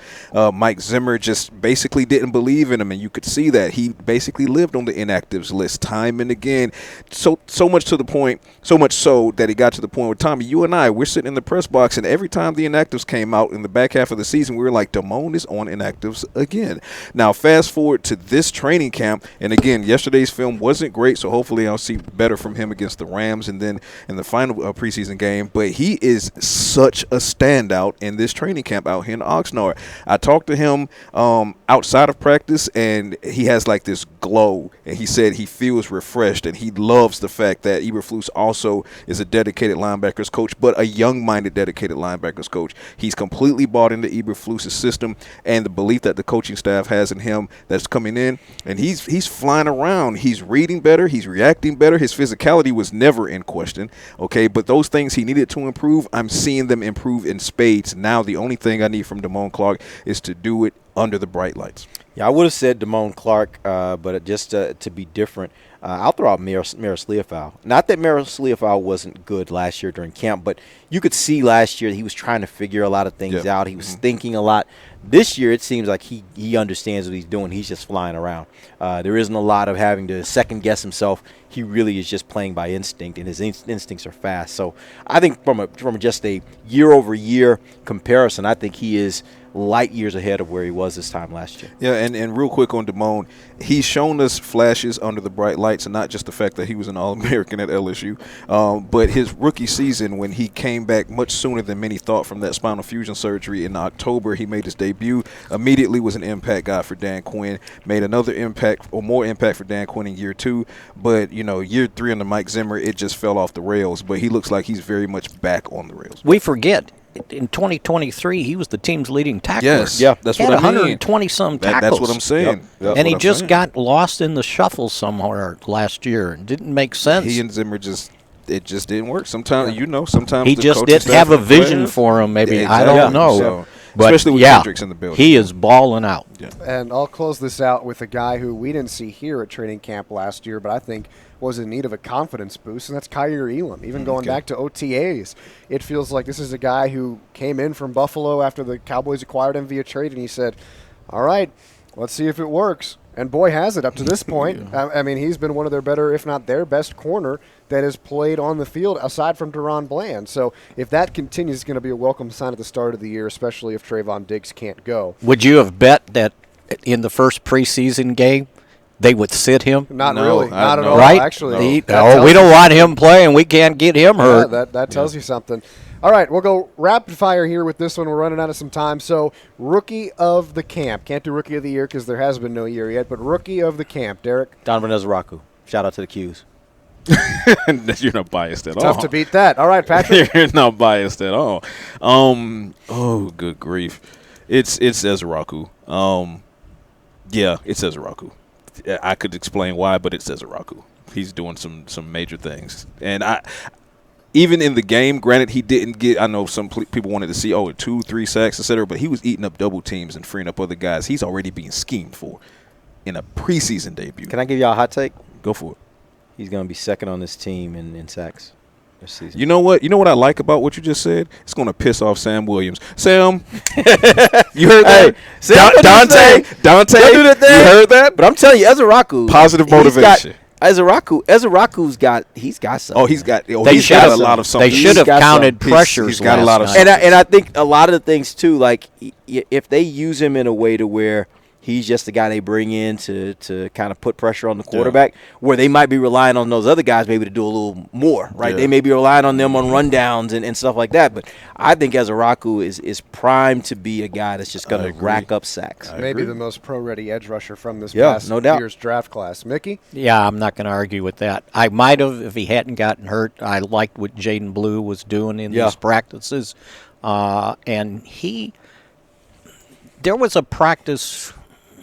[SPEAKER 5] Mike Zimmer just basically didn't believe in him, and you could see that. He basically lived on the inactives list time and again, so much so that he got to the point where, Tommy, you and I, we're sitting in the press box, and every time the inactives came out in the back half of the season, we were like, Damone is on inactives again. Now, fast forward to this training camp, and again, yesterday's film wasn't great, so hopefully I'll see better from him against the Rams and then in the final preseason game, but he is such a standout in this training camp out here in Oxnard. I talked to him outside of practice, and he has like this glow, and he said he feels refreshed, and he loves the fact that Eberflus also is a dedicated linebackers coach, but a young-minded dedicated linebackers coach. He's completely bought into Eberflus' system and the belief that the coaching staff has in him that's coming in, and he's flying around. He's reading better. He's reacting better. His physicality was never in question, okay, but those things he needed to improve, I'm seeing them improve in spades. Now the only thing I need from Damone Clark is to do it under the bright lights.
[SPEAKER 6] Yeah, I would have said Damone Clark, but just to be different, I'll throw out Maris Leofau. Not that Maris Leofau wasn't good last year during camp, but you could see last year he was trying to figure a lot of things out. He was thinking a lot. This year it seems like he understands what he's doing. He's just flying around. There isn't a lot of having to second-guess himself. He really is just playing by instinct, and his instincts are fast. So I think from just a year-over-year comparison, I think he is light years ahead of where he was this time last year.
[SPEAKER 5] Yeah, and real quick on Damone, he's shown us flashes under the bright lights, and not just the fact that he was an All-American at LSU, but his rookie season when he came back much sooner than many thought from that spinal fusion surgery in October. He made his debut, immediately was an impact guy for Dan Quinn, made another impact or more impact for Dan Quinn in year 2, but year 3 under Mike Zimmer, it just fell off the rails, but he looks like he's very much back on the rails.
[SPEAKER 7] We forget. In 2023, he was the team's leading tackler.
[SPEAKER 5] Yes, yeah, that's what I mean.
[SPEAKER 7] 120-some tackles.
[SPEAKER 5] That's what I'm saying. Yep.
[SPEAKER 7] And he just got lost in the shuffle somewhere last year. It didn't make sense.
[SPEAKER 5] He and Zimmer it just didn't work. Sometimes, sometimes
[SPEAKER 7] he just didn't have a vision for him. Maybe
[SPEAKER 5] exactly.
[SPEAKER 7] I don't know.
[SPEAKER 5] So,
[SPEAKER 7] but
[SPEAKER 5] especially with Hendricks in the building.
[SPEAKER 7] He is balling out.
[SPEAKER 5] Yeah.
[SPEAKER 4] And I'll close this out with a guy who we didn't see here at training camp last year, but I think was in need of a confidence boost, and that's Kyrie Elam. Even going back to OTAs, it feels like this is a guy who came in from Buffalo after the Cowboys acquired him via trade, and he said, all right, let's see if it works. And boy, has it up to this point. I mean, he's been one of their better, if not their best corner that has played on the field aside from Deron Bland. So if that continues, it's going to be a welcome sign at the start of the year, especially if Trayvon Diggs can't go.
[SPEAKER 7] Would you have bet that in the first preseason game they would sit him?
[SPEAKER 4] Not really. Not at all,
[SPEAKER 7] right?
[SPEAKER 4] actually.
[SPEAKER 7] We don't want him playing. We can't get him hurt.
[SPEAKER 4] Yeah, that tells you something. All right, we'll go rapid fire here with this one. We're running out of some time. So, rookie of the camp. Can't do rookie of the year because there has been no year yet, but rookie of the camp, Derek.
[SPEAKER 6] Donovan Ezraku. Shout out to the Qs.
[SPEAKER 5] You're not biased at all.
[SPEAKER 4] Tough to beat that. All right, Patrik.
[SPEAKER 5] You're not biased at all. Oh, good grief. It's Ezraku. Yeah, it's Ezraku. I could explain why, but it's Ezraku. He's doing some major things. And even in the game, granted, he didn't get – I know some people wanted to see, 2, 3 sacks, et cetera, but he was eating up double teams and freeing up other guys. He's already being schemed for in a preseason debut.
[SPEAKER 6] Can I give y'all a hot take?
[SPEAKER 5] Go for it.
[SPEAKER 6] He's going to be second on this team in sacks this season.
[SPEAKER 5] You know what? You know what I like about what you just said? It's going to piss off Sam Williams. Sam, you heard that?
[SPEAKER 6] Sam,
[SPEAKER 5] Dante, you heard that?
[SPEAKER 6] But I'm telling you, Ezraku.
[SPEAKER 5] Positive motivation.
[SPEAKER 6] Ezraku's got something.
[SPEAKER 5] He's got a lot of something.
[SPEAKER 7] They should have counted pressures.
[SPEAKER 5] He's got a lot of
[SPEAKER 6] and I think a lot of the things too, like if they use him in a way to where he's just the guy they bring in to kind of put pressure on the quarterback, where they might be relying on those other guys maybe to do a little more, right? Yeah. They may be relying on them on rundowns and stuff like that. But I think Ezraku is primed to be a guy that's just going to rack up sacks.
[SPEAKER 4] Maybe the most pro-ready edge rusher from this past year's draft class. Mickey?
[SPEAKER 7] Yeah, I'm not going to argue with that. I might have if he hadn't gotten hurt. I liked what Jaden Blue was doing in these practices. And there was a practice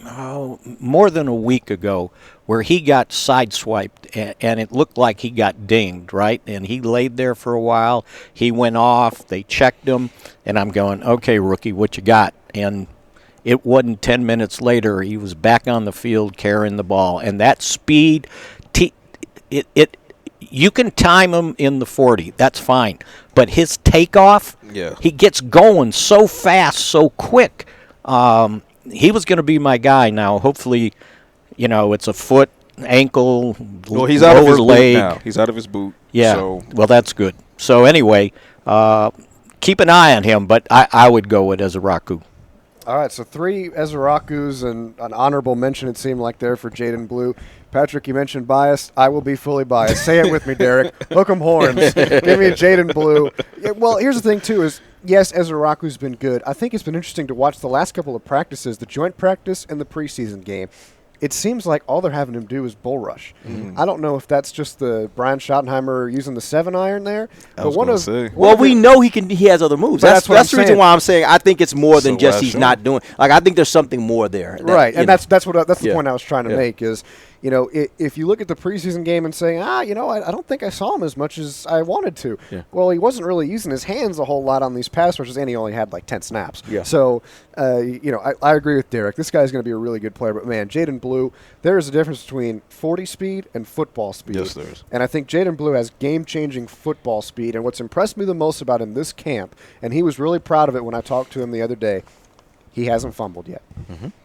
[SPEAKER 7] more than a week ago where he got sideswiped and it looked like he got dinged, right? And he laid there for a while. He went off. They checked him. And I'm going, okay, rookie, what you got? And it wasn't 10 minutes later. He was back on the field carrying the ball. And that speed, you can time him in the 40. That's fine. But his takeoff, he gets going so fast, so quick. He was going to be my guy. Now, hopefully, it's a foot, ankle,
[SPEAKER 5] well, he's out of his
[SPEAKER 7] leg.
[SPEAKER 5] Boot now. He's out of his boot.
[SPEAKER 7] Yeah.
[SPEAKER 5] So.
[SPEAKER 7] Well, that's good. So anyway, keep an eye on him, but I would go with Ezeraku.
[SPEAKER 4] All right, so 3 Ezerakus and an honorable mention, it seemed like, there for Jaden Blue. Patrik, you mentioned biased. I will be fully biased. Say it with me, Derek. Hook 'em horns. Give me a Jaden Blue. Yeah, well, here's the thing, too, is, yes, Ezeraku's been good. I think it's been interesting to watch the last couple of practices, the joint practice and the preseason game. It seems like all they're having him do is bull rush. I don't know if that's just the Brian Schottenheimer using the 7-iron there.
[SPEAKER 6] Well, we know he has other moves. That's the reason why I'm saying I think it's more than just he's not doing. Like, I think there's something more there.
[SPEAKER 4] Right, and that's the point I was trying to make is, if you look at the preseason game and say, I don't think I saw him as much as I wanted to. Yeah. Well, he wasn't really using his hands a whole lot on these pass rushes, and he only had like 10 snaps. Yeah. So, I agree with Derek. This guy's going to be a really good player. But, man, Jaden Blue, there is a difference between 40 speed and football speed.
[SPEAKER 5] Yes, there is.
[SPEAKER 4] And I think Jaden Blue has game-changing football speed. And what's impressed me the most about him this camp, and he was really proud of it when I talked to him the other day, he hasn't fumbled yet.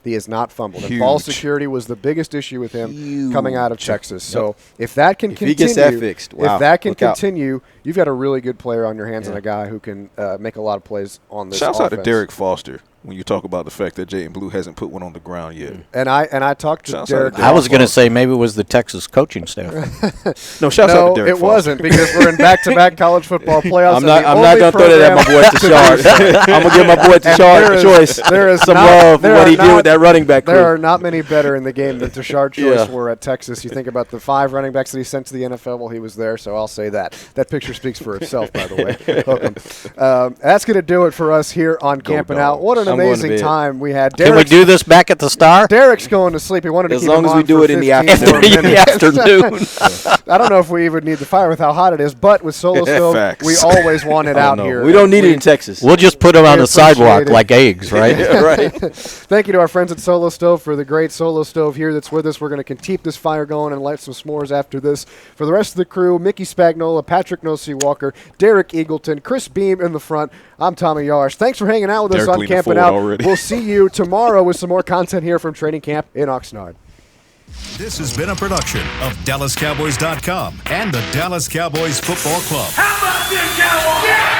[SPEAKER 4] He has not fumbled. And ball security was the biggest issue with him coming out of Texas. So if that can continue,
[SPEAKER 6] he gets that fixed,
[SPEAKER 4] if that can continue, you've got a really good player on your hands and a guy who can make a lot of plays on this offense.
[SPEAKER 5] Shouts out to Derek Foster when you talk about the fact that Jaden Blue hasn't put one on the ground yet.
[SPEAKER 4] And I talked to Derek.
[SPEAKER 7] I was going to say maybe it was the Texas coaching staff.
[SPEAKER 5] No, shouts out to Derek
[SPEAKER 4] it
[SPEAKER 5] Foster.
[SPEAKER 4] wasn't, because we're in back-to-back college football playoffs.
[SPEAKER 6] I'm not going to throw that at my boy Tashard. I'm going to give my boy Tashard a choice.
[SPEAKER 4] There is
[SPEAKER 6] some love for what he did with that running back crew.
[SPEAKER 4] There are not many better in the game than Tashard Choice were at Texas. You think about the 5 running backs that he sent to the NFL while he was there, so I'll say that. That picture speaks for itself, by the way. That's going to do it for us here on Camping Out. What an amazing time we had.
[SPEAKER 7] Can we do this back at the Star?
[SPEAKER 4] Derek's going to sleep. He wanted to keep him on
[SPEAKER 6] as long as we do it in the
[SPEAKER 4] afternoon. I don't know if we even need the fire with how hot it is, but with Solo Stove, we always want it out here.
[SPEAKER 6] We don't need it in Texas.
[SPEAKER 7] We'll just put them on the sidewalk like eggs, right?
[SPEAKER 6] Right.
[SPEAKER 4] Thank you to our friends at Solo Stove for the great Solo Stove here that's with us. We're going to keep this fire going and light some s'mores after this. For the rest of the crew, Mickey Spagnola, Patrik Nosey-Walker, Derek Eagleton, Chris Beam in the front. I'm Tommy Yarrish. Thanks for hanging out with us on Camping Out. We'll see you tomorrow with some more content here from training camp in Oxnard.
[SPEAKER 1] This has been a production of DallasCowboys.com and the Dallas Cowboys Football Club.
[SPEAKER 14] How about this, Cowboys? Yeah!